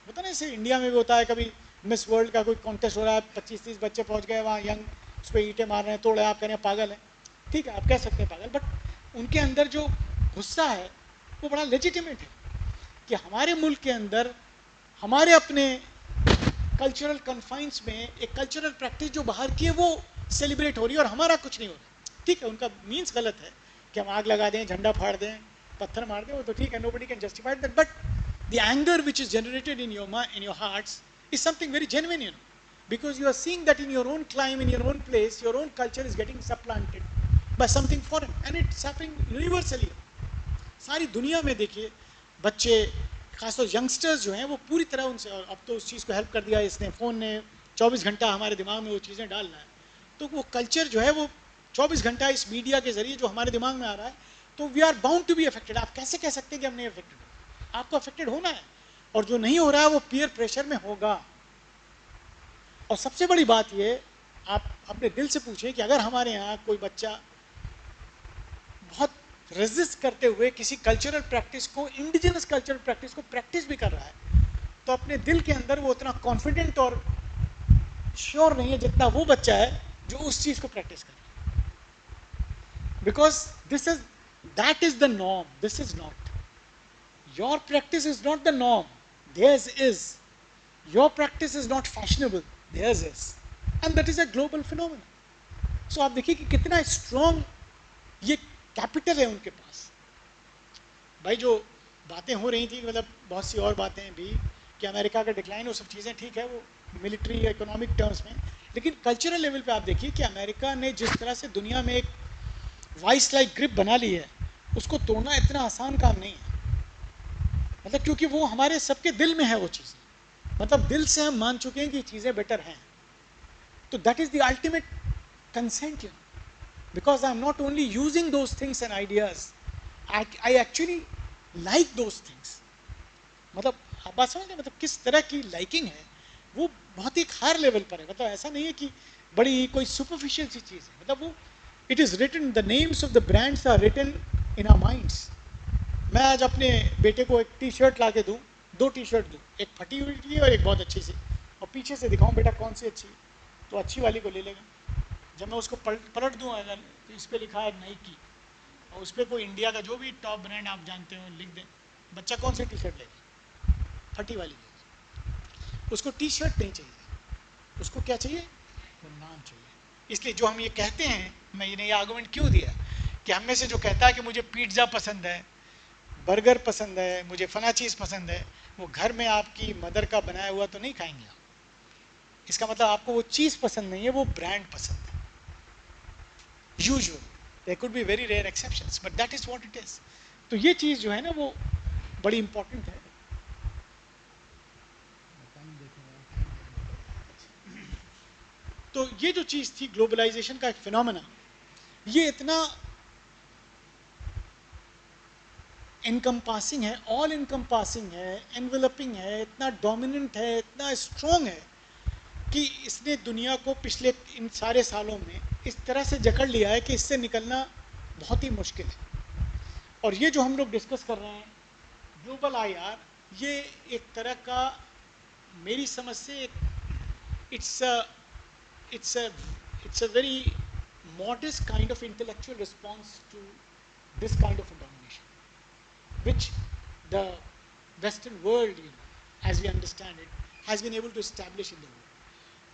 होता ना, जैसे इंडिया में भी होता है, कभी मिस वर्ल्ड का कोई कॉन्टेस्ट हो रहा है, 25-30 बच्चे पहुंच गए वहाँ, यंग उस पर ईंटें मार रहे हैं, तोड़ रहे हैं, आप कह रहे हैं पागल है। ठीक है, आप कह सकते हैं पागल, बट उनके अंदर जो गुस्सा है वो बड़ा लेजिटिमेट है कि हमारे मुल्क के अंदर हमारे अपने कल्चरल कन्फाइंस में एक कल्चरल प्रैक्टिस जो बाहर की है वो सेलिब्रेट हो रही है और हमारा कुछ नहीं हो रहा। ठीक है, उनका मीन्स गलत है कि हम आग लगा दें, झंडा फाड़ दें, पत्थर मार दें, वो तो ठीक है, nobody can justify that, but the anger which is generated in your hearts is something very genuine, you know, because you are seeing that in your own climb, in your own place, your own culture is getting supplanted by something foreign, and it's happening universally। सारी दुनिया में देखिए बच्चे, खासतौर youngsters जो हैं वो पूरी तरह उनसे, और अब तो उस चीज़ को हेल्प कर दिया इसने, फ़ोन ने 24 घंटा हमारे दिमाग में वो चीज़ें डालना है, तो वो कल्चर जो है वो 24 घंटा इस मीडिया के जरिए जो हमारे दिमाग में आ रहा है, तो we are bound to be affected. आप कैसे कह सकते हैं कि हम नहीं अफेक्टेड, आपको अफेक्टेड होना है, और जो नहीं हो रहा है वो पीयर प्रेशर में होगा। और सबसे बड़ी बात ये, आप अपने दिल से पूछें कि अगर हमारे यहाँ कोई बच्चा बहुत रेजिस्ट करते हुए किसी कल्चरल प्रैक्टिस को, इंडिजिनस कल्चरल प्रैक्टिस को प्रैक्टिस भी कर रहा है, तो अपने दिल के अंदर वो उतना कॉन्फिडेंट और श्योर नहीं है जितना वो बच्चा है जो उस चीज़ को प्रैक्टिस कर रहा है। Because this is, that is the norm, this is not. Your practice is not the norm, theirs is. Your practice is not fashionable, theirs is. And that is a global phenomenon. So आप देखिए कि कितना strong ये capital है उनके पास। भाई जो बातें हो रही थी, मतलब बहुत सी और बातें भी कि अमेरिका का डिक्लाइन, वो सब चीज़ें ठीक है, वो मिलिट्री इकोनॉमिक टर्म्स में, लेकिन कल्चरल लेवल पे आप देखिए कि अमेरिका ने जिस तरह से दुनिया में एक वाइस लाइक ग्रिप बना ली है, उसको तोड़ना इतना आसान काम नहीं है, मतलब क्योंकि वो हमारे सबके दिल में है वो चीज़ें, मतलब दिल से हम मान चुके हैं कि चीज़ें बेटर हैं. तो that is the ultimate consent, you know, because I am not only using those things and ideas, I actually like those things. मतलब आप बात समझ रहे, मतलब किस तरह की लाइकिंग है वो बहुत ही हायर लेवल पर है. मतलब ऐसा नहीं है कि बड़ी कोई सुपरफिशियल सी चीज़ है, मतलब वो it is written, the names of the brands are written in our minds. मैं आज अपने बेटे को एक टी शर्ट ला के दूँ, दो टी शर्ट दूँ, एक फटी हुई की और एक बहुत अच्छी सी, और पीछे से दिखाऊँ बेटा कौन सी अच्छी है, तो अच्छी वाली को ले लेगा. जब मैं उसको पलट दूँ अगर, तो इस पर लिखा है नाइकी, और उस पर कोई इंडिया का जो भी टॉप ब्रांड आप जानते हो लिख दें, बच्चा कौन सी टी शर्ट लेगा? फटी वाली लेगा. उसको टी शर्ट नहीं चाहिए, उसको क्या चाहिए? वो नाम चाहिए. इसलिए जो हम ये कहते हैं, मैंने ये आर्गुमेंट क्यों दिया कि हम में से जो कहता है कि मुझे पिज्ज़ा पसंद है, बर्गर पसंद है, मुझे फला चीज़ पसंद है, वो घर में आपकी मदर का बनाया हुआ तो नहीं खाएंगे आप. इसका मतलब आपको वो चीज़ पसंद नहीं है, वो ब्रांड पसंद है. Usual, there could be very rare exceptions, but that is what it is. तो ये चीज़ जो है ना वो बड़ी इंपॉर्टेंट है. तो ये जो चीज़ थी ग्लोबलाइजेशन का एक फिनोमेना, ये इतना इनकम्पासिंग है, ऑल इनकम्पासिंग है, एनवेलपिंग है, इतना डोमिनेंट है, इतना स्ट्रॉन्ग है कि इसने दुनिया को पिछले इन सारे सालों में इस तरह से जकड़ लिया है कि इससे निकलना बहुत ही मुश्किल है. और ये जो हम लोग डिस्कस कर रहे हैं ग्लोबल आईआर, ये एक तरह का मेरी समझ से it's it's a it's a very modest kind of intellectual response to this kind of a domination which the western world, you know, as we understand it, has been able to establish in the world.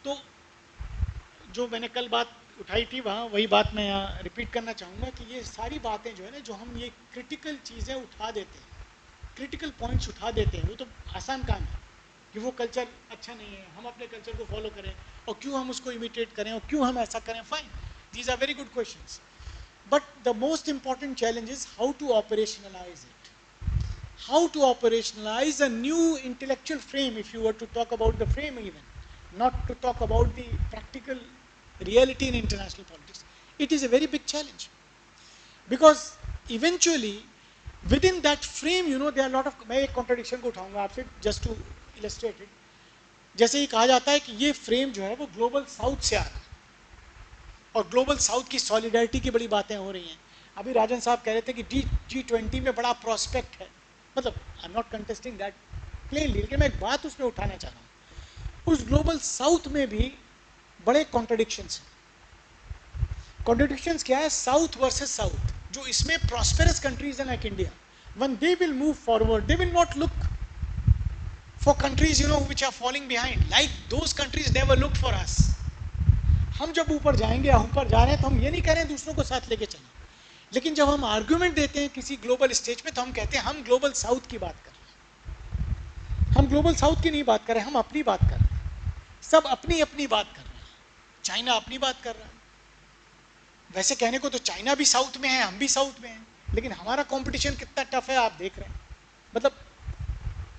तो जो मैंने कल बात उठाई थी वहाँ वही बात मैं यहाँ रिपीट करना चाहूँगा कि ये सारी बातें जो है ना, जो हम ये क्रिटिकल चीज़ें उठा देते हैं, क्रिटिकल पॉइंट्स उठा देते हैं, वो तो आसान काम है कि वो कल्चर अच्छा नहीं है, हम अपने कल्चर को फॉलो करें, और क्यों हम उसको इमिटेट करें, और क्यों हम ऐसा करें. Fine, these are very good questions, but the most important challenge is how to operationalise it, how to operationalize a new intellectual frame, if you were to talk about the frame even, not to talk about the practical reality in international politics. It is a very big challenge. Because eventually, within that frame, you know, there are a lot of, मैं एक contradiction को उठाऊंगा आपसे just to illustrate it. जैसे ये कहा जाता है कि ये फ्रेम जो है वो ग्लोबल साउथ से आ रहा है, और ग्लोबल साउथ की सॉलिडारिटी की बड़ी बातें हो रही हैं. अभी राजन साहब कह रहे थे कि G20 में बड़ा प्रोस्पेक्ट है, मतलब I am not contesting that plainly, लेकिन मैं एक बात उसमें उठाना चाह रहा हूँ. उस ग्लोबल साउथ में भी बड़े कॉन्ट्रडिक्शंस हैं. कॉन्ट्रडिक्शंस क्या है? South versus south. जो इसमें प्रॉस्पेरस कंट्रीज हैं like India, when they will move forward, they will not look for countries, you know, which are falling behind, like those countries never looked for us. हम जब ऊपर जाएंगे या ऊपर जा रहे हैं तो हम ये नहीं कह रहे हैं दूसरों को साथ लेके चलें, लेकिन जब हम आर्ग्यूमेंट देते हैं किसी ग्लोबल स्टेज पे तो हम कहते हैं हम ग्लोबल साउथ की बात कर रहे हैं. हम ग्लोबल साउथ की नहीं बात कर रहे हैं, हम अपनी बात कर रहे हैं. सब अपनी अपनी बात कर रहे हैं. चाइना अपनी बात कर रहा है. वैसे कहने को तो चाइना भी साउथ में है, हम भी साउथ में हैं, लेकिन हमारा कंपटीशन कितना टफ है आप देख रहे हैं. मतलब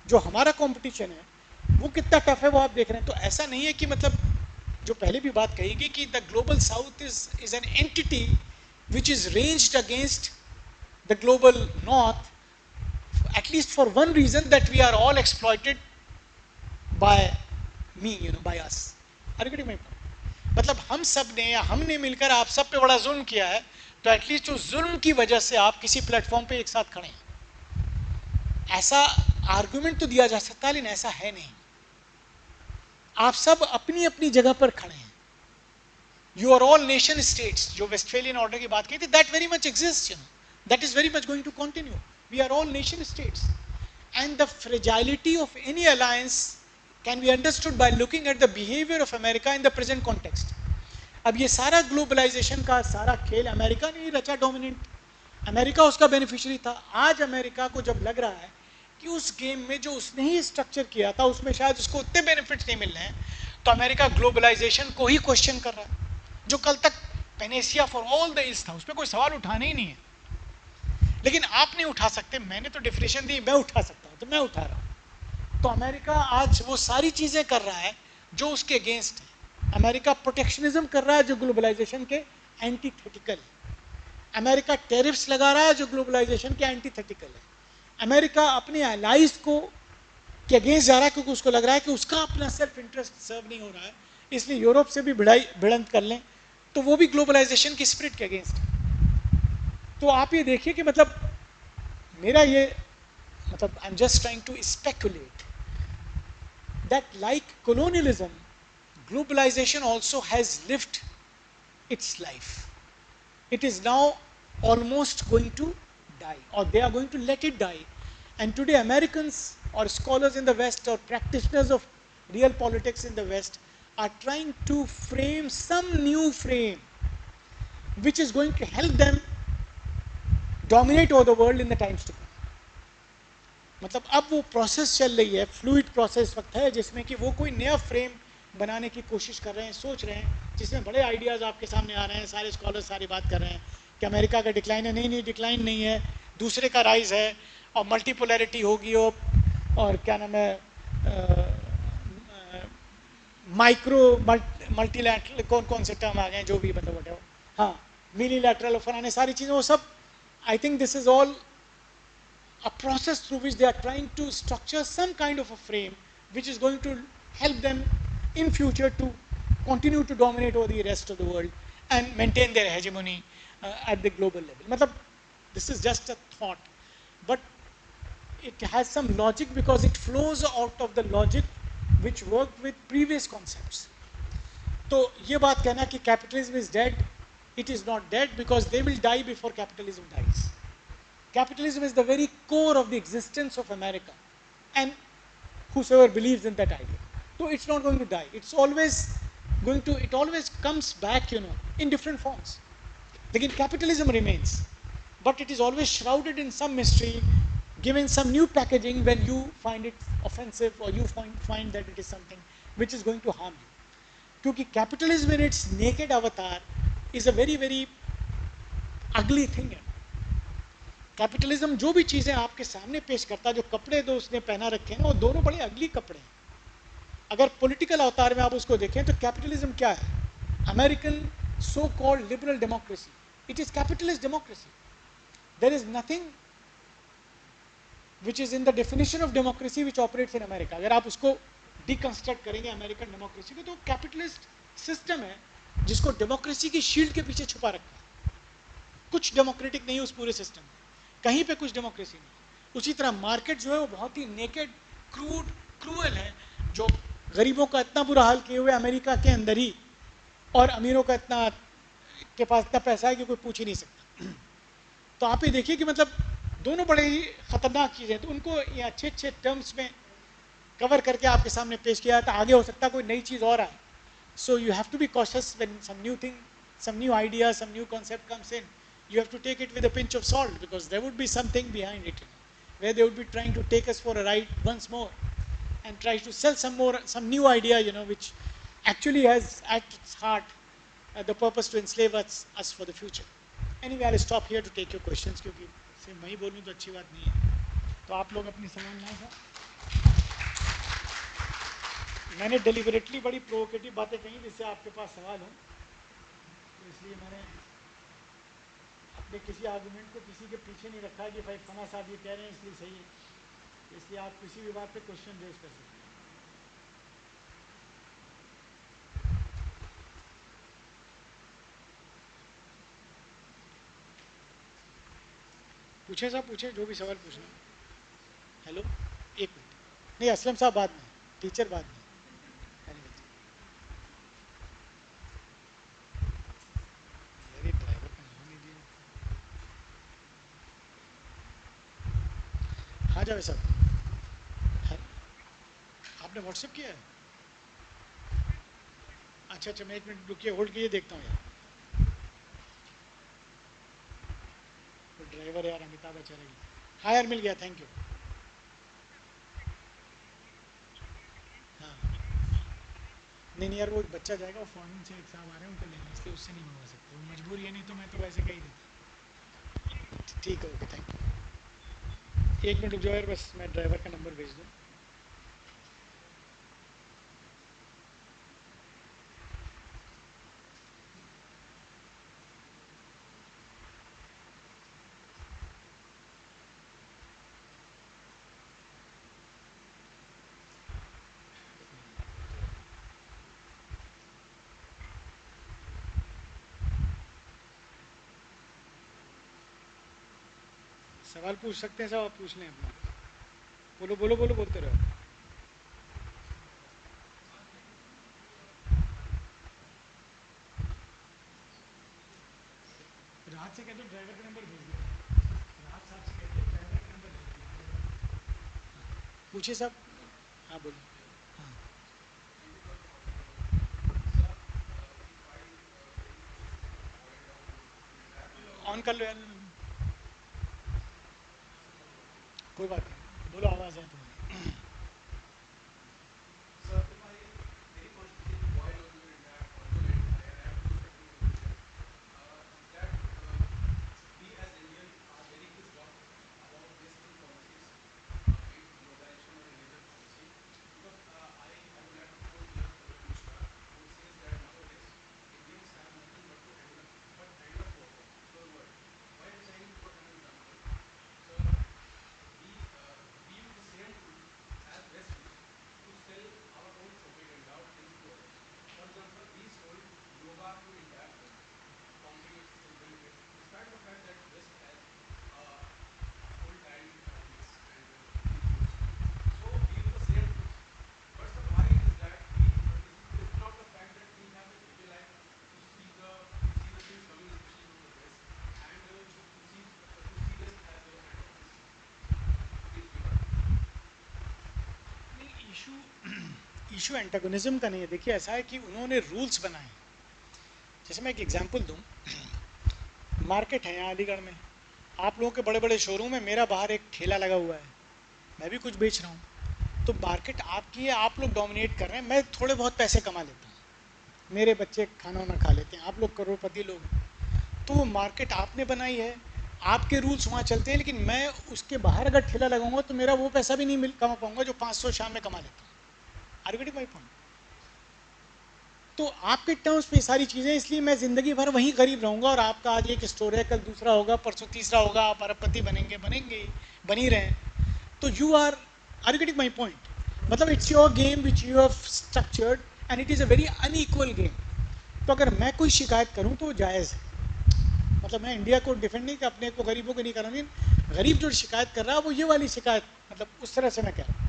जो हमारा कंपटीशन है वो कितना टफ है वो आप देख रहे हैं. तो ऐसा नहीं है कि मतलब जो पहले भी बात कही गई कि the global south is an entity which is ranged against the global north, at least for one reason, that we are all exploited by me, you know, by us. Are you getting my point? मतलब हम सब ने या हमने मिलकर आप सब पे बड़ा जुल्म किया है, तो एटलीस्ट उस जुल्म की वजह से आप किसी प्लेटफॉर्म पे एक साथ खड़े हैं. ऐसा आर्गुमेंट तो दिया जा सकता है, लेकिन ऐसा है नहीं. आप सब अपनी अपनी जगह पर खड़े हैं. You are all nation states, जो वेस्टफेलियन ऑर्डर की बात की थी, that very much exists, you know, that is very much going to continue. We are all nation states, and the fragility of any alliance can be understood by looking at the behavior of America in the present context. अब ये सारा globalisation का सारा खेल America ने ही रचा, dominant. America उसका beneficiary था. आज अमेरिका को जब लग रहा है कि उस गेम में जो उसने ही स्ट्रक्चर किया था उसमें शायद उसको उतने बेनिफिट्स नहीं मिल रहे हैं, तो अमेरिका ग्लोबलाइजेशन को ही क्वेश्चन कर रहा है. जो कल तक Panacea for all the east था, उस पर कोई सवाल उठाना ही नहीं है. लेकिन आप नहीं उठा सकते, मैंने तो डेफिनेशन दी, मैं उठा सकता हूं, तो मैं उठा रहा हूं। तो अमेरिका आज वो सारी चीजें कर रहा है जो उसके अगेंस्ट है। अमेरिका प्रोटेक्शनिज्म कर रहा है जो ग्लोबलाइजेशन के एंटीथेटिकल है। अमेरिका टेरिफ्स लगा रहा है जो ग्लोबलाइजेशन के एंटीथेटिकल है। अमेरिका अपने एलाइज को के अगेंस्ट जा रहा है क्योंकि उसको लग रहा है कि उसका अपना सेल्फ इंटरेस्ट सर्व नहीं हो रहा है, इसलिए यूरोप से भी भिड़ंत कर लें, तो वो भी ग्लोबलाइजेशन की स्पिरिट के अगेंस्ट है। तो आप ये देखिए कि मतलब मेरा ये मतलब I am just trying to speculate that like colonialism, globalization also has lived its life. It is now almost going to die, or they are going to let it die. And today Americans or scholars in the West or practitioners of real politics in the West are trying to frame some new frame which is going to help them dominate over the world in the times to come. मतलब अब वो process चल रही है, fluid process वक्त है जिसमें कि वो कोई नया फ्रेम बनाने की कोशिश कर रहे हैं, सोच रहे हैं, जिसमें बड़े आइडियाज़ आपके सामने आ रहे हैं, सारे स्कॉलर्स सारी बात कर रहे हैं कि अमेरिका का डिक्लाइन है। नहीं नहीं, डिक्लाइन नहीं है, दूसरे का राइज है, और मल्टीपोलैरिटी होगी, और क्या नाम है, माइक्रो मल्टीलैटरल, कौन कौन से टर्म आ गए जो भी, मतलब वट, हाँ, मिनीलैटरल, फलाने सारी चीज़ें, वो सब I think this is all a process through which they are trying to structure some kind of a frame which is going to help them in future to continue to dominate over the rest of the world and maintain their hegemony at the global level. Matlab, this is just a thought, but it has some logic because it flows out of the logic which worked with previous concepts. तो ये बात कहना कि capitalism is dead, it is not dead because they will die before capitalism dies. Capitalism is the very core of the existence of America, and whosoever believes in that idea. So it's not going to die. It's always going to, it always comes back, you know, in different forms. Again, capitalism remains, but it is always shrouded in some mystery, given some new packaging when you find it offensive or you find that it is something which is going to harm you. Because capitalism in its naked avatar is a very, very ugly thing. Capitalism जो भी चीज़ें आपके सामने पेश करता है, जो कपड़े दो उसने पहना रखे हैं, वो दोनों बड़े अगली कपड़े हैं। अगर पॉलिटिकल अवतार में आप उसको देखें तो कैपिटलिज्म क्या है? American so called liberal democracy, it is capitalist democracy. There is nothing which is in the definition of democracy which operates in America. अगर आप उसको डिकंस्ट्रक्ट करेंगे अमेरिकन डेमोक्रेसी को, तो कैपिटलिस्ट सिस्टम है जिसको डेमोक्रेसी की शील्ड के पीछे छुपा रखा है। कुछ डेमोक्रेटिक नहीं उस पूरे सिस्टम में, कहीं पे कुछ डेमोक्रेसी नहीं। उसी तरह मार्केट जो है वो बहुत ही नेकेड, क्रूड, क्रूअल है, जो गरीबों का इतना बुरा हाल किए हुए अमेरिका के अंदर ही, और अमीरों का इतना के पास इतना पैसा है कि कोई पूछ ही नहीं सकता। तो आप ये देखिए कि मतलब दोनों बड़े ही खतरनाक चीज़ें, तो उनको ये अच्छे अच्छे टर्म्स में कवर करके आपके सामने पेश किया, तो आगे हो सकता है कोई नई चीज़ और आए। So you have to be cautious when some new thing, some new idea, some new concept comes in. You have to take it with a pinch of salt because there would be something behind it, where they would be trying to take us for a ride once more and try to sell some new idea, you know, which actually has at its heart the purpose to enslave us for the future. Anyway, I'll stop here to take your questions क्योंकि सिर्फ मैं ही बोलूँ तो अच्छी बात नहीं है, तो आप लोग अपनी सवाल ना हो। मैंने डेलिबरेटली बड़ी प्रोवोकेटिव बातें कही जिससे आपके पास सवाल हो, तो इसलिए मैंने किसी आर्गुमेंट को किसी के पीछे नहीं रखा कि भाई फना साहब ये कह रहे हैं इसलिए सही है, इसलिए आप किसी भी बात पे क्वेश्चन रेज कर सकते हैं। पूछे साहब, पूछे जो भी सवाल पूछना। हेलो, एक मिनट, नहीं असलम साहब बाद में, टीचर बाद में। ड्राइवर का नाम लीजिए। हाँ जावे साहब, आपने व्हाट्सएप किया है? अच्छा अच्छा, मैं एक मिनट रुकिए, होल्ड कीजिए, देखता हूँ यार। वो ड्राइवर यार अमिताभ बच्चन है। हाँ यार मिल गया, थैंक यू। हाँ नहीं नहीं यार, वो बच्चा जाएगा, वो फॉरन से एक साहब आ रहे हैं उनको लेने, इसलिए उससे नहीं मंगवा सकते, वो मजबूर, ये नहीं तो मैं तो वैसे कही देता। ठीक है, ओके, थैंक यू। 1 मिनट रुक जाओ यार, बस मैं ड्राइवर का नंबर भेज दूँ। सवाल पूछ सकते हैं, सब आप पूछ लें अपना। बोलो बोलो बोलो, बोलते रहो। राहत से कह दो ड्राइवर का नंबर भेज दो। राहत साहब से कहते हैं ड्राइवर का नंबर भेज दो। पूछिए सब। हाँ बोलो। हाँ, ऑन कर लो यार, कोई बात नहीं, बोलो, आवाज़ है तुम्हारी। इशू इशू एंटागोनिज्म का नहीं है। देखिए, ऐसा है कि उन्होंने रूल्स बनाए। जैसे मैं एक एग्जांपल दूं, मार्केट है यहाँ अलीगढ़ में, आप लोगों के बड़े बड़े शोरूम है, मेरा बाहर एक ठेला लगा हुआ है, मैं भी कुछ बेच रहा हूँ। तो मार्केट आपकी है, आप लोग डोमिनेट कर रहे हैं, मैं थोड़े बहुत पैसे कमा लेता हूँ, मेरे बच्चे खाना वाना खा लेते हैं, आप लोग करोड़पति लोग हैं। तो वो मार्केट आपने बनाई है, आपके रूल्स वहाँ चलते हैं, लेकिन मैं उसके बाहर अगर ठेला लगाऊंगा तो मेरा वो पैसा भी नहीं मिल कमा पाऊंगा जो 500 शाम में कमा लेता हूँ। Are you getting my point? तो आपके टर्म्स पे सारी चीज़ें, इसलिए मैं ज़िंदगी भर वहीं गरीब रहूंगा, और आपका आज एक स्टोर है, कल दूसरा होगा, परसों तीसरा होगा, आप अरबपति बनेंगे बनेंगे, बन ही रहे। तो you are you getting my point? मतलब it's your game which you have structured, and it is a very unequal game. तो अगर मैं कोई शिकायत करूं तो वो जायज़ है। मतलब मैं इंडिया को डिफेंड नहीं, कि अपने को गरीबों को नहीं कर रहा हूँ, लेकिन गरीब जो शिकायत कर रहा है वो ये वाली शिकायत, मतलब उस तरह से मैं कह रहा हूँ।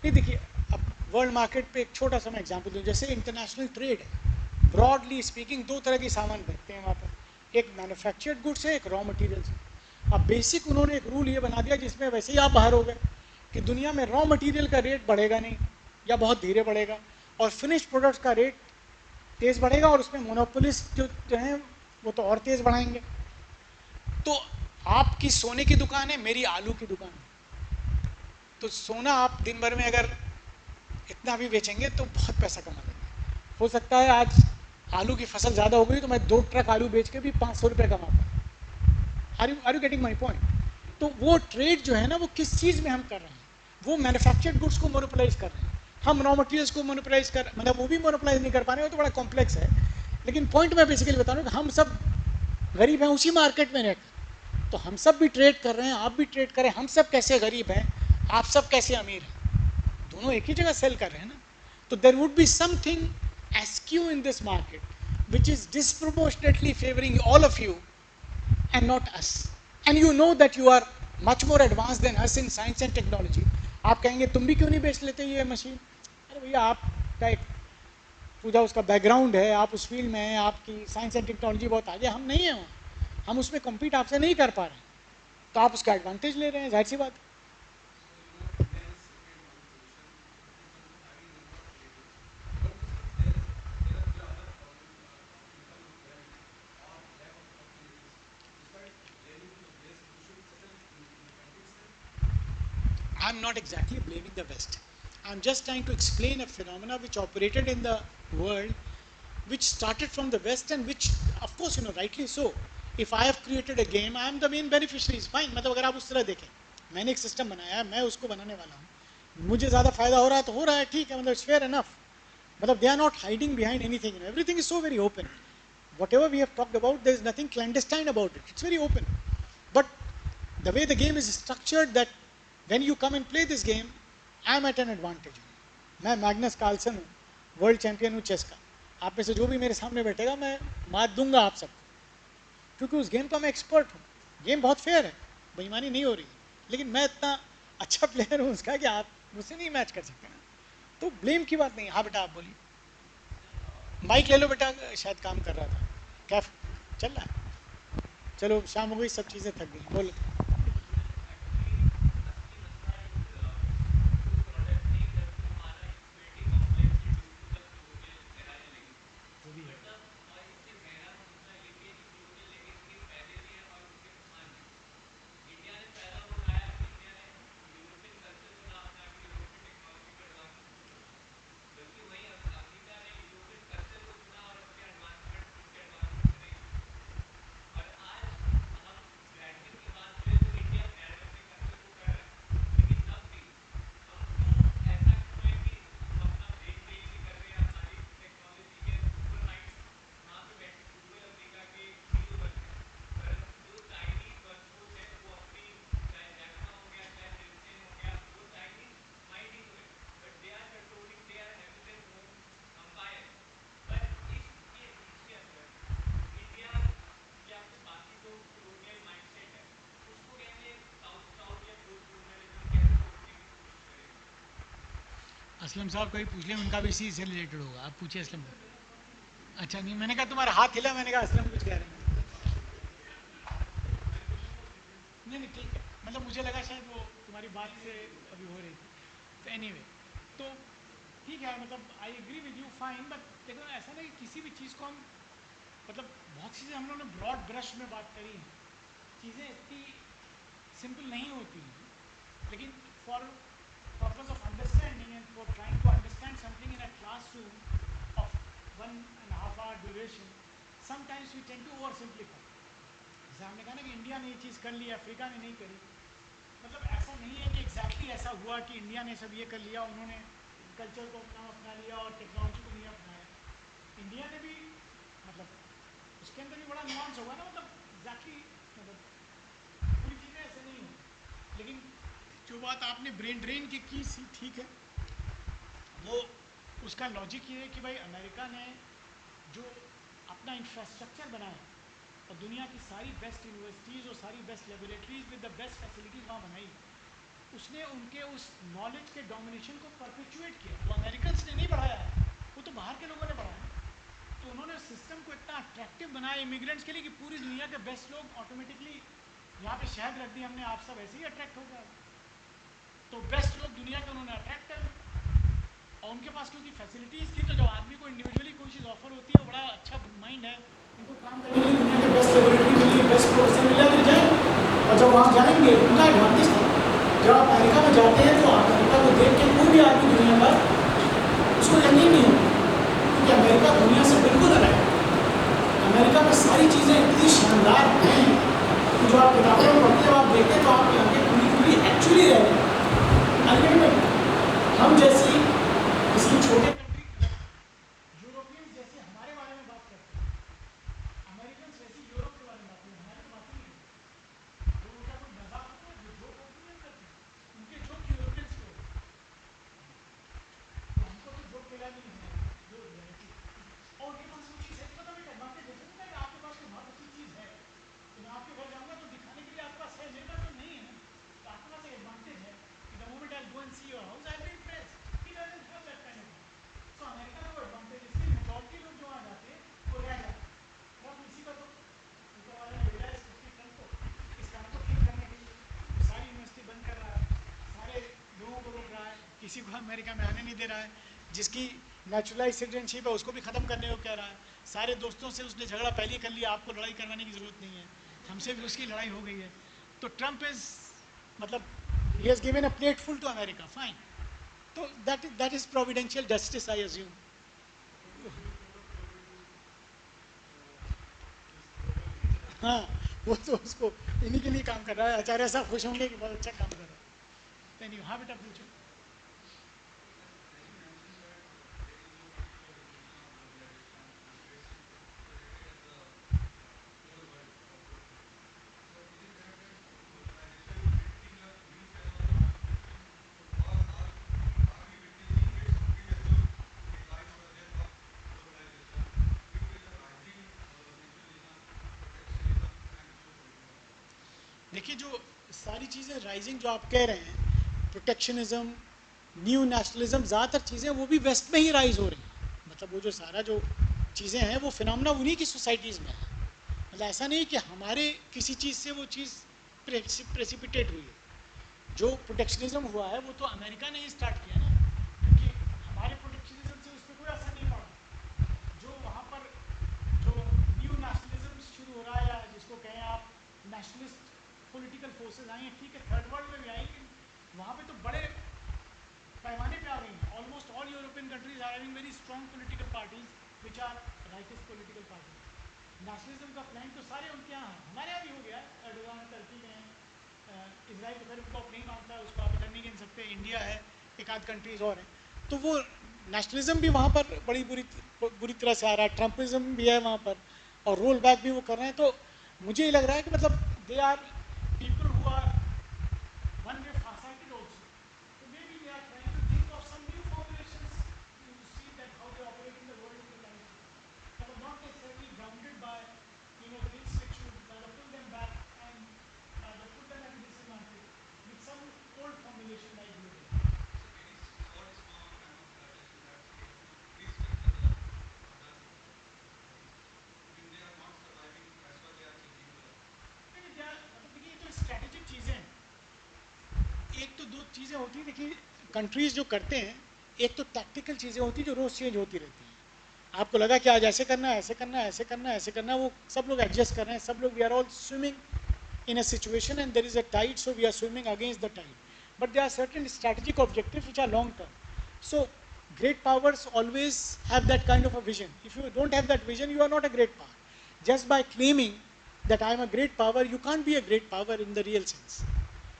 नहीं देखिए, अब वर्ल्ड मार्केट पे एक छोटा सा मैं एग्जांपल दूं, जैसे इंटरनेशनल ट्रेड है, ब्रॉडली स्पीकिंग दो तरह के सामान बिकते हैं वहाँ पर, एक मैन्युफैक्चर्ड गुड्स है, एक रॉ मटेरियल्स है। अब बेसिक उन्होंने एक रूल ये बना दिया, जिसमें वैसे ही आप बाहर हो गए, कि दुनिया में रॉ मटेरियल का रेट बढ़ेगा नहीं, या बहुत धीरे बढ़ेगा, और फिनिश प्रोडक्ट्स का रेट तेज़ बढ़ेगा, और उसमें मोनोपोलिस्ट जो हैं वो तो और तेज़ बढ़ाएंगे। तो आपकी सोने की दुकान है, मेरी आलू की दुकान है, तो सोना आप दिन भर में अगर इतना भी बेचेंगे तो बहुत पैसा कमा लेंगे। हो सकता है आज आलू की फसल ज़्यादा हो गई तो मैं 2 ट्रक आलू बेच के भी 500 रुपये कमा पाऊँ। Are you getting my point? तो वो ट्रेड जो है ना, वो किस चीज़ में हम कर रहे हैं, वो मैन्युफैक्चर्ड गुड्स को मोनोपोलाइज कर रहे हैं, हम रॉ मटेरियल्स को मोनोपोलाइज कर, मतलब वो भी मोनोपोलाइज नहीं कर पा रहे हैं, वो तो बड़ा कॉम्प्लेक्स है। लेकिन पॉइंट मैं बेसिकली बता रहा हूँ कि हम सब गरीब हैं उसी मार्केट में रहकर, तो हम सब भी ट्रेड कर रहे हैं, आप भी ट्रेड करें, हम सब कैसे गरीब हैं, आप सब कैसे अमीर हैं, दोनों एक ही जगह सेल कर रहे हैं ना। तो there would be something askew in this market which is disproportionately favoring all of you and not us. And you know that you are much more advanced than us in science and technology. आप कहेंगे तुम भी क्यों नहीं बेच लेते ये machine? अरे भैया, आपका एक पूरा उसका बैकग्राउंड है, आप उस फील्ड में हैं, आपकी साइंस एंड टेक्नोलॉजी बहुत आगे, हम नहीं हैं वहाँ, हम उसमें कम्पीट आपसे नहीं कर पा रहे हैं, तो आप उसका एडवांटेज ले रहे हैं, जाहिर सी बात है। I'm not exactly blaming the West. I'm just trying to explain a phenomena which operated in the world which started from the West and which, of course, rightly so. If I have created a game, I am the main beneficiary. Is fine. मतलब अगर आप उस तरह देखें, मैंने एक system बनाया है, मैं उसको बनाने वाला हूँ, मुझे ज़्यादा फायदा हो रहा है तो हो रहा है, ठीक है, मतलब it's fair enough. मतलब they are not hiding behind anything. Everything is so very open. Whatever we have talked about, there is nothing clandestine about it. It's very open. But the way the game is structured, that when you come and play this game, I am at an advantage. मैं Magnus Carlsen हूँ, world champion हूँ chess का. आप में से जो भी मेरे सामने बैठेगा, मैं मात दूंगा आप सबको, क्योंकि उस गेम का मैं एक्सपर्ट हूँ. गेम बहुत फेयर है, बेईमानी नहीं हो रही है, लेकिन मैं इतना अच्छा प्लेयर हूँ उसका कि आप मुझसे नहीं मैच कर सकते ना. तो ब्लेम की बात नहीं. हाँ बेटा, आप बोलिए. माइक ले लो बेटा, शायद काम कर रहा था. क्या चल रहा है? चलो, शाम हो गई, सब चीज़ें थक गई. बोलो. असलम साहब कभी पूछ लें, उनका भी इसी से रिलेटेड होगा. आप पूछिए असलम. अच्छा नहीं, मैंने कहा तुम्हारा हाथ हिला, मैंने कहा असलम कुछ कह रहे हैं. नहीं नहीं, ठीक है. मतलब मुझे लगा शायद वो तुम्हारी बात से अभी हो रही थी. तो एनीवे, तो ठीक है, मतलब I agree with you, fine. But देखो, ऐसा नहीं कि किसी भी चीज़ को हम, मतलब बहुत चीज़ें हम लोगों ने ब्रॉड ब्रश में बात करी हैं. चीज़ें इतनी सिंपल नहीं होती हैं. लेकिन for purpose of understanding and for trying to understand something in a classroom of 1.5 hour duration, sometimes we tend to oversimplify. जैसे हमने कहा ना कि इंडिया ने ये चीज़ कर ली, अफ्रीका ने नहीं करी. मतलब ऐसा नहीं है कि एग्जैक्टली ऐसा हुआ कि इंडिया ने सब ये कर लिया, उन्होंने कल्चर को अपना लिया और टेक्नोलॉजी को नहीं अपनाया. इंडिया ने भी, मतलब उसके अंदर भी बड़ा नुआंस होगा ना. मतलब एग्जैक्टली, मतलब पूरी चीज़ें ऐसे नहीं होंगी. लेकिन जो बात आपने ब्रेन ड्रेन की सी, ठीक है, वो उसका लॉजिक ये है कि भाई अमेरिका ने जो अपना इंफ्रास्ट्रक्चर बनाया और दुनिया की सारी बेस्ट यूनिवर्सिटीज़ और सारी best laboratories with the best facilities वहाँ बनाई, उसने उनके उस नॉलेज के डोमिनेशन को परपेचुएट किया. वो अमेरिकन ने नहीं बढ़ाया है, वो तो बाहर के लोगों ने बढ़ाया. तो उन्होंने सिस्टम को इतना अट्रैक्टिव बनाया इमिग्रेंट्स के लिए कि पूरी दुनिया के बेस्ट लोग ऑटोमेटिकली यहाँ पे शहद रख दिए हमने, आप सब ऐसे ही अट्रैक्ट हो गए. तो बेस्ट लोग दुनिया के उन्होंने अट्रैक्ट कर लिया. और उनके पास क्योंकि फैसिलिटीज़ थी, तो जब आदमी को इंडिविजुअली कोई चीज़ ऑफर होती है, बड़ा अच्छा माइंड है, इनको काम करने के लिए दुनिया के बेस्ट लेबोरेटरी मिली, बेस्ट प्रोफेसर मिला, तो जाएंगे. और जब वहाँ जाएंगे, उनका एडवांटेज था. जब आप अमेरिका में जाते हैं तो अमेरिका को देख के कोई भी आदमी दुनिया का उसको यकीन नहीं होता, क्योंकि अमेरिका दुनिया से बिल्कुल अलग है. अमेरिका में सारी चीज़ें इतनी शानदार हैं कि जो आप किताबों में पढ़ते हो, आप देखते हैं तो आप यहाँ के पूरी एक्चुअली रहते हैं. अल्टीमेटली हम जैसी किसी छोटे कंट्री, यूरोपियंस जैसे हमारे बारे में बात करते हैं, अमेरिकन वैसी यूरोप के बारे में बात करते हैं, हमारे तो बात ही नहीं करते. जो उनका कोई मजाक होता है, जो जोक होती नहीं करते, उनके जोक यूरोपियंस के होते हैं. तो हमको तो जोक मिला भी नहीं है जो रियलिटी. और उनके पास वो चीज़ है, पता नहीं एडवांटेज जैसे नहीं कि आपके पास कोई बहुत अच्छी चीज़ है, तो मैं आपके घर जाऊँगा तो दिखाने के लिए आपके पास है, मेरे पास तो नहीं है ना. तो आपके पास एक एडवांटेज है कि the moment I go and see your house, I B impressed. He doesn't have that kind of. So America का वो एडवांटेज, इसलिए मेजॉरिटी लोग जो वहाँ जाते हैं वो रह जाते हैं. ट्रम्प इसी का तो ऊपर वाले ने भेजा है, स्पेशली ट्रम्प को, इस काम को ठीक करने के लिए. सारी यूनिवर्सिटी बंद कर रहा है, सारे लोगों को रोक रहा है, किसी को अमेरिका में आने नहीं दे रहा है. जिसकी नेचुरलाइज सिटीजनशिप है उसको भी ख़त्म करने को कह रहा है. सारे दोस्तों से उसने झगड़ा पहले ही कर लिया, आपको लड़ाई करवाने की ज़रूरत नहीं है, हमसे भी उसकी लड़ाई हो गई है. तो ट्रम्प इज़, मतलब he has given a plateful to America, fine. So that is providential justice, I assume. हाँ, वो तो उसको इन्हीं के लिए काम कर रहा है, आचार्य साहब खुश होंगे कि बहुत अच्छा काम कर रहा है। Then you have it up, Richard. देखिए जो सारी चीज़ें राइजिंग जो आप कह रहे हैं, प्रोटेक्शनिज्म, न्यू नेशनलिज्म, ज़्यादातर चीज़ें वो भी वेस्ट में ही राइज हो रही हैं। मतलब वो जो सारा जो चीज़ें हैं वो फिनोमेना उन्हीं की सोसाइटीज़ में है। मतलब ऐसा नहीं कि हमारे किसी चीज़ से वो चीज़ प्रेसिपिटेट हुई है। जो प्रोटेक्शनिज्म हुआ है वो तो अमेरिका ने ही स्टार्ट किया ना, क्योंकि हमारे प्रोटेक्शनिज्म से उस पर कोई असर नहीं पड़ा। जो वहाँ पर जो न्यू नेशनलिज्म शुरू हो रहा है, या जिसको कहें आप नेशनलिस्ट पॉलिटिकल फोर्सेस आई हैं, ठीक है, थर्ड वर्ल्ड में भी आई, लेकिन वहाँ पे तो बड़े पैमाने पे आ गई हैं। Almost all European countries are having very strong political parties which are rightist political parties. Nationalism का प्लान तो सारे उनके यहाँ है, हमारे यहाँ भी हो गया है। एर्डोगान टर्की में है, इसराइल तो फिर उनको नहीं मानता है, उसको आप इधर नहीं गिन सकते, इंडिया है, एक आध कंट्रीज और हैं। तो वो नेशनलिज्म भी वहाँ पर बड़ी बुरी तरह से आ रहा है, ट्रम्पिज्म भी है वहाँ पर, और रोल बैक भी वो कर रहे हैं। तो मुझे ये लग रहा है कि मतलब they are people who are one way farsighted also. So maybe they are trying to think of some new formulations to see that how they operate in the world in the time. That are not necessarily grounded by things which would pull them back and put them at a disadvantage with some old formulation like global. मतलब देखिए ये तो strategic चीज़ें हैं। एक तो दो चीज़ें होती हैं, देखिए कंट्रीज जो करते हैं, एक तो टैक्टिकल चीज़ें होती हैं जो रोज़ चेंज होती रहती हैं। आपको लगा कि आज ऐसे करना है, ऐसे करना है, ऐसे करना है, ऐसे करना है, वो सब लोग एडजस्ट कर रहे हैं, सब लोग we are all swimming in a situation and there is a tide, so we are swimming against the tide, but there are certain strategic objectives which are long term. So great powers always have that kind of a vision. If you don't have that vision, you are not a great power. Just by claiming that I am a great power, you can't be a great power in the real sense.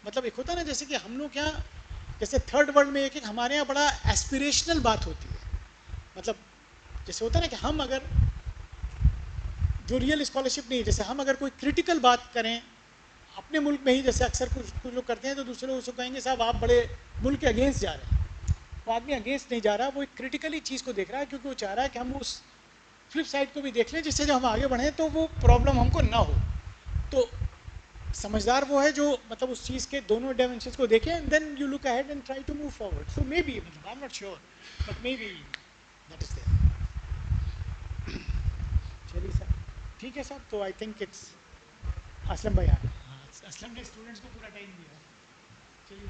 मतलब एक होता है ना, जैसे कि हम लोग यहाँ, जैसे थर्ड वर्ल्ड में एक हमारे यहाँ बड़ा एस्पिरेशनल बात होती है। मतलब जैसे होता है ना कि हम अगर जो रियल स्कॉलरशिप नहीं, जैसे हम अगर कोई क्रिटिकल बात करें अपने मुल्क में ही, जैसे अक्सर कुछ लोग करते हैं, तो दूसरे लोग उसको कहेंगे साहब आप बड़े मुल्क के अगेंस्ट जा रहे हैं। वो आदमी अगेंस्ट नहीं जा रहा, वो एक क्रिटिकली चीज़ को देख रहा है, क्योंकि वो चाह रहा है कि हम उस फ्लिप साइड को भी देख लें, जिससे जब हम आगे बढ़ें तो वो प्रॉब्लम हमको ना हो। तो समझदार वो है जो मतलब उस चीज़ के दोनों डायमेंशंस को देखें, and then you look ahead and try to move forward. So maybe, मतलब I am not sure, but maybe that is there. चलिए सर, ठीक है सर, तो आई थिंक इट्स असलम भाई आ गए। हाँ, असलम ने स्टूडेंट्स को पूरा टाइम दिया। चलिए।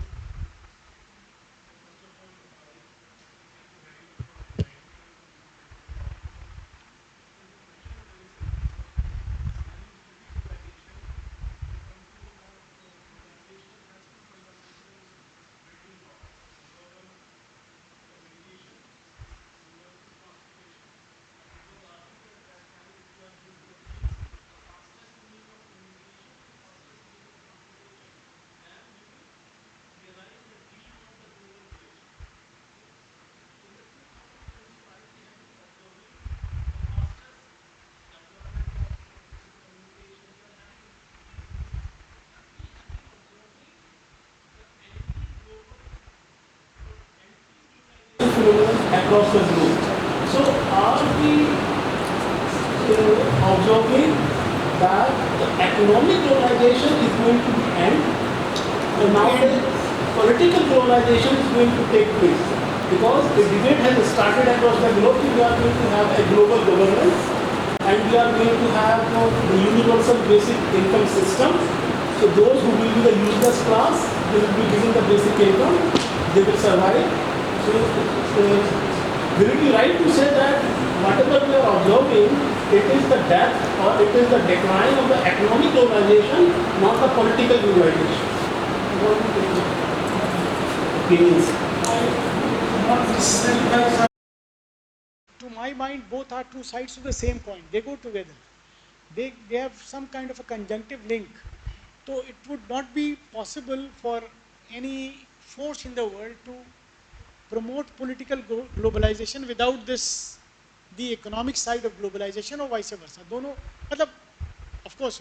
across the globe. So are we observing that the economic globalization is going to end, and now the political globalization is going to take place? Because the debate has started across the globe. We are going to have a global governance, and we are going to have the universal basic income system. So those who will be the useless class, they will be given the basic income, they will survive. So will it be right to say that whatever we are observing, it is the death or it is the decline of the economic globalization, not the political globalization? What do you think? Opinions? To my mind, both are two sides of the same coin. They go together. they have some kind of a conjunctive link. So it would not be possible for any force in the world to promote political globalization without this, the economic side of globalization or vice versa. दोनों मतलब of course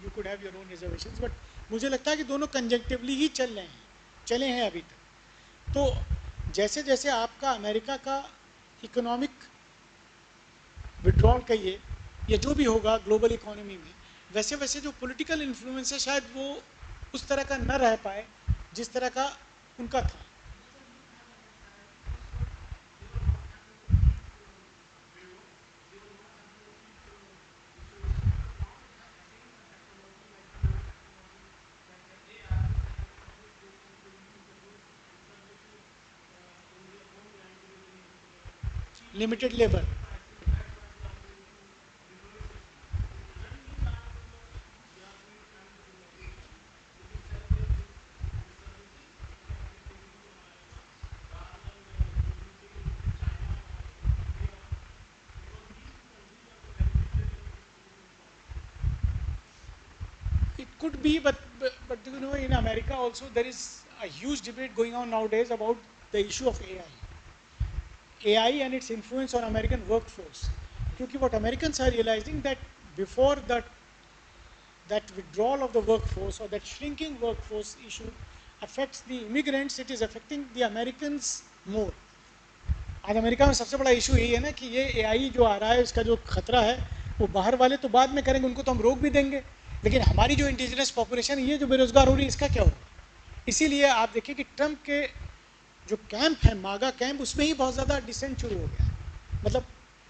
you could have your own reservations, but मुझे लगता है कि दोनों कंजंक्टिवली ही चल रहे हैं, चले हैं अभी तक. तो जैसे जैसे आपका अमेरिका का इकोनॉमिक विड्रॉल कहिए या जो भी होगा ग्लोबल इकोनॉमी में, वैसे वैसे जो पॉलिटिकल इन्फ्लुएंस है शायद वो उस तरह का न रह पाए जिस तरह का उनका था. Limited labour. It could be, but you know, in America also there is a huge debate going on nowadays about the issue of AI and its influence on American workforce. क्योंकि what Americans are realizing that before that withdrawal of the workforce or that shrinking workforce issue affects the immigrants, it is affecting the Americans more. आज America में सबसे बड़ा issue यही है ना कि ये एआई जो आ रहा है इसका जो खतरा है वो बाहर वाले तो बाद में करेंगे, उनको तो हम रोक भी देंगे, लेकिन हमारी जो इंडिजिनस पॉपुलेशन ये जो बेरोजगार हो रही है इसका क्या होगा. इसीलिए आप देखिए कि ट्रम्प के जो कैंप है, मागा कैंप, उसमें ही बहुत ज़्यादा डिसेंट शुरू हो गया है. मतलब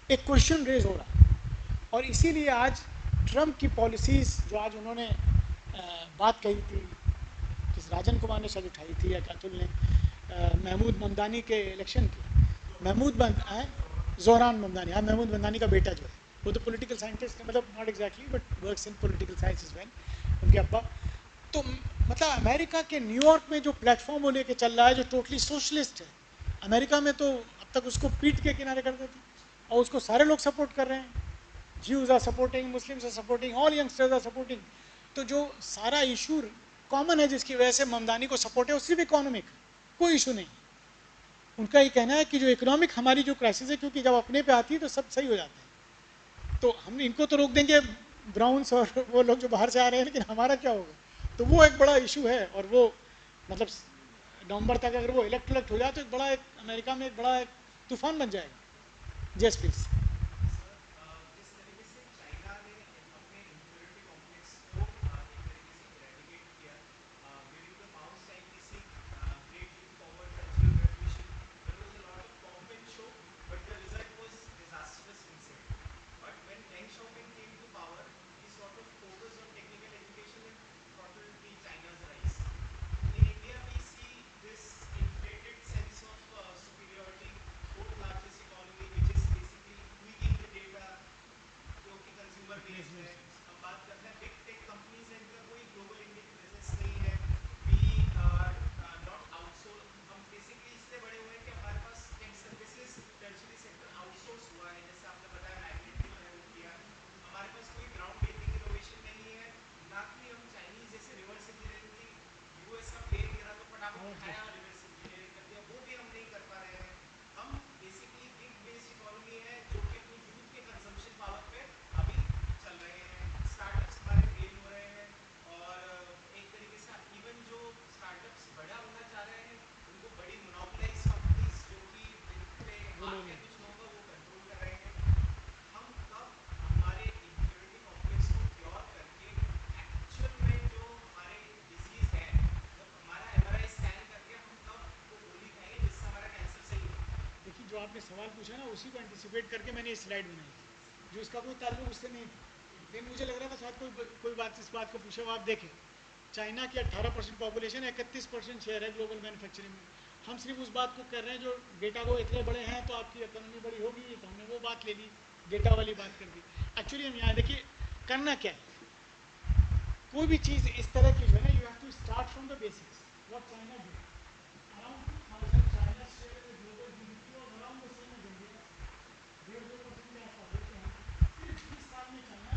एक क्वेश्चन रेज हो रहा है. और इसीलिए आज ट्रम्प की पॉलिसीज़ जो आज उन्होंने बात कही थी, किस राजन कुमार ने शायद उठाई थी या कातुल ने, महमूद ममदानी के इलेक्शन की, जोहरान ममदानी, हाँ महमूद ममदानी का बेटा जो है वो तो पॉलिटिकल साइंटिस्ट है, मतलब not exactly but works in political science is well, उनके अब्बा. तो मतलब अमेरिका के न्यूयॉर्क में जो प्लेटफॉर्म वो लेके चल रहा है जो टोटली सोशलिस्ट है, अमेरिका में तो अब तक उसको पीठ के किनारे कर देते और उसको सारे लोग सपोर्ट कर रहे हैं. Jews are supporting, Muslims are supporting, all youngsters are supporting. तो जो सारा इशू कॉमन है जिसकी वजह से ममदानी को सपोर्ट है वो सिर्फ इकोनॉमिक, कोई इशू नहीं. उनका ये कहना है कि जो इकोनॉमिक हमारी जो क्राइसिस है, क्योंकि जब अपने पे आती है तो सब सही हो जाता है, तो हम इनको तो रोक देंगे ब्राउन्स और वो लोग जो बाहर से आ रहे हैं, लेकिन हमारा क्या होगा. तो वो एक बड़ा इशू है और वो मतलब नवंबर तक अगर वो इलेक्ट हो जाए तो एक बड़ा, एक अमेरिका में एक बड़ा एक तूफान बन जाएगा. Just please. जो आपने सवाल पूछा ना उसी को एंटिसिपेट करके मैंने ये स्लाइड बनाई, जो इसका कोई ताल्लुक उससे नहीं. लेकिन मुझे लग रहा था शायद कोई बात इस बात को पूछे. वो आप देखें चाइना की 18% पॉपुलेशन, 31% शेयर है ग्लोबल मैन्युफैक्चरिंग में. हम सिर्फ उस बात को कर रहे हैं जो डेटा को इतने बड़े हैं तो आपकी इकोनॉमी बड़ी होगी, तो हमने वो बात ले ली, डेटा वाली बात कर दी. एक्चुअली हम यहाँ देखिए करना क्या है, कोई भी चीज़ इस तरह की जो है ना, you have to start from the basics. What China do around 2000, China share in the global GDP was around the same as India, 1.5-2% के आसपास. देखते हैं सिर्फ 20 साल में चाइना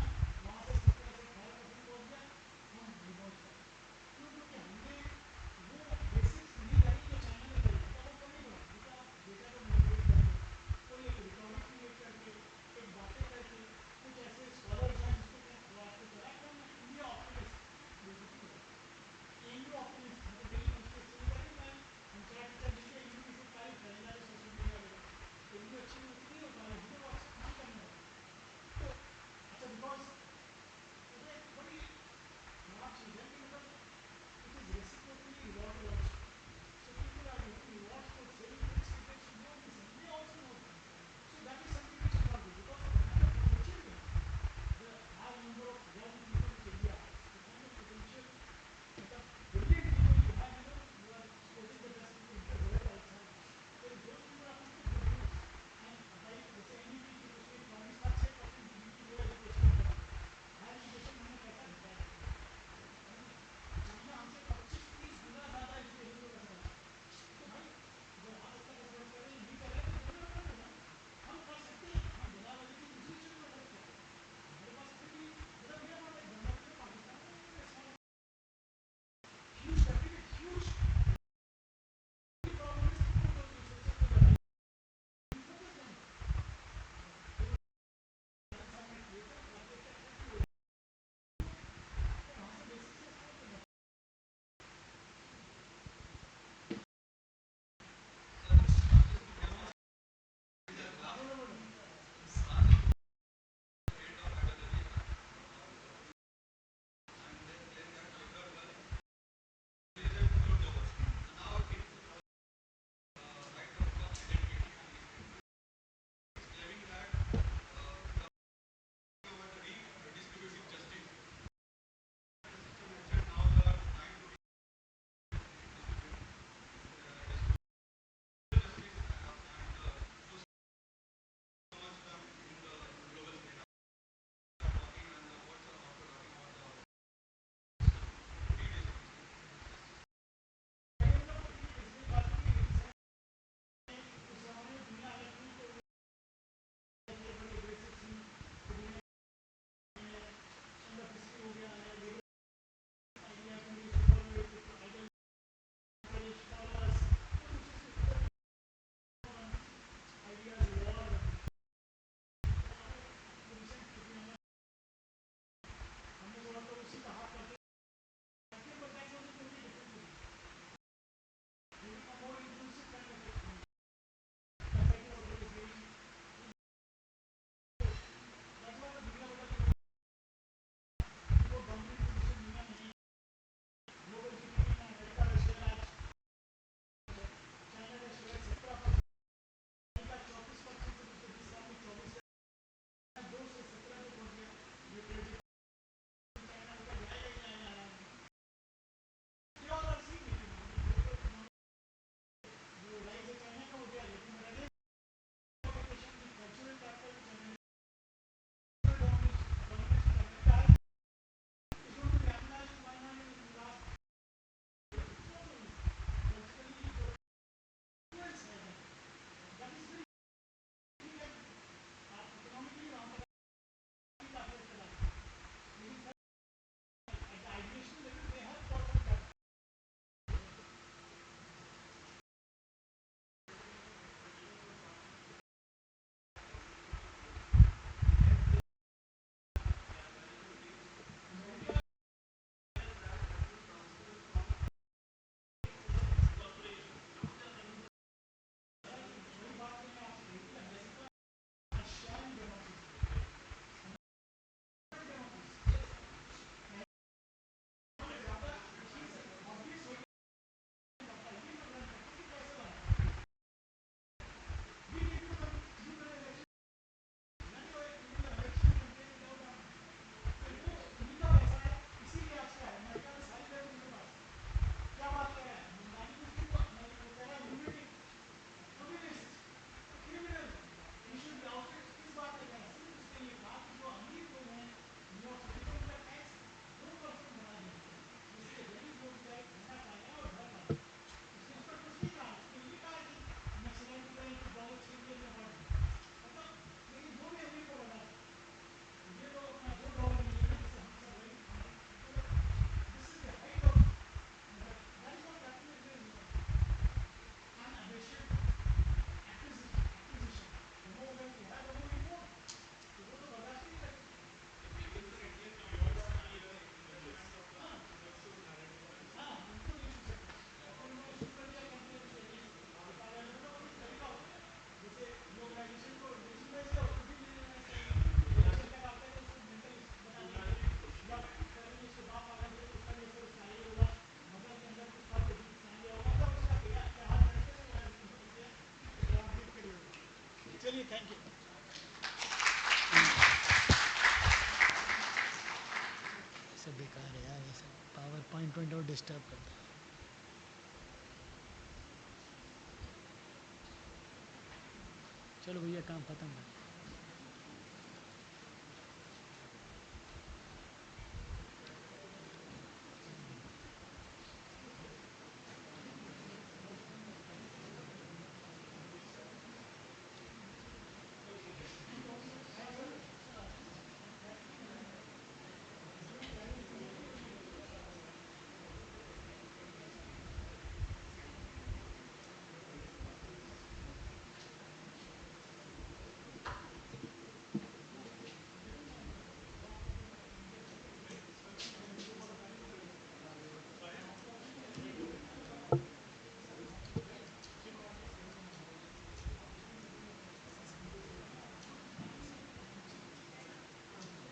पॉइंट और डिस्टर्ब करता है। चलो भैया काम खत्म कर।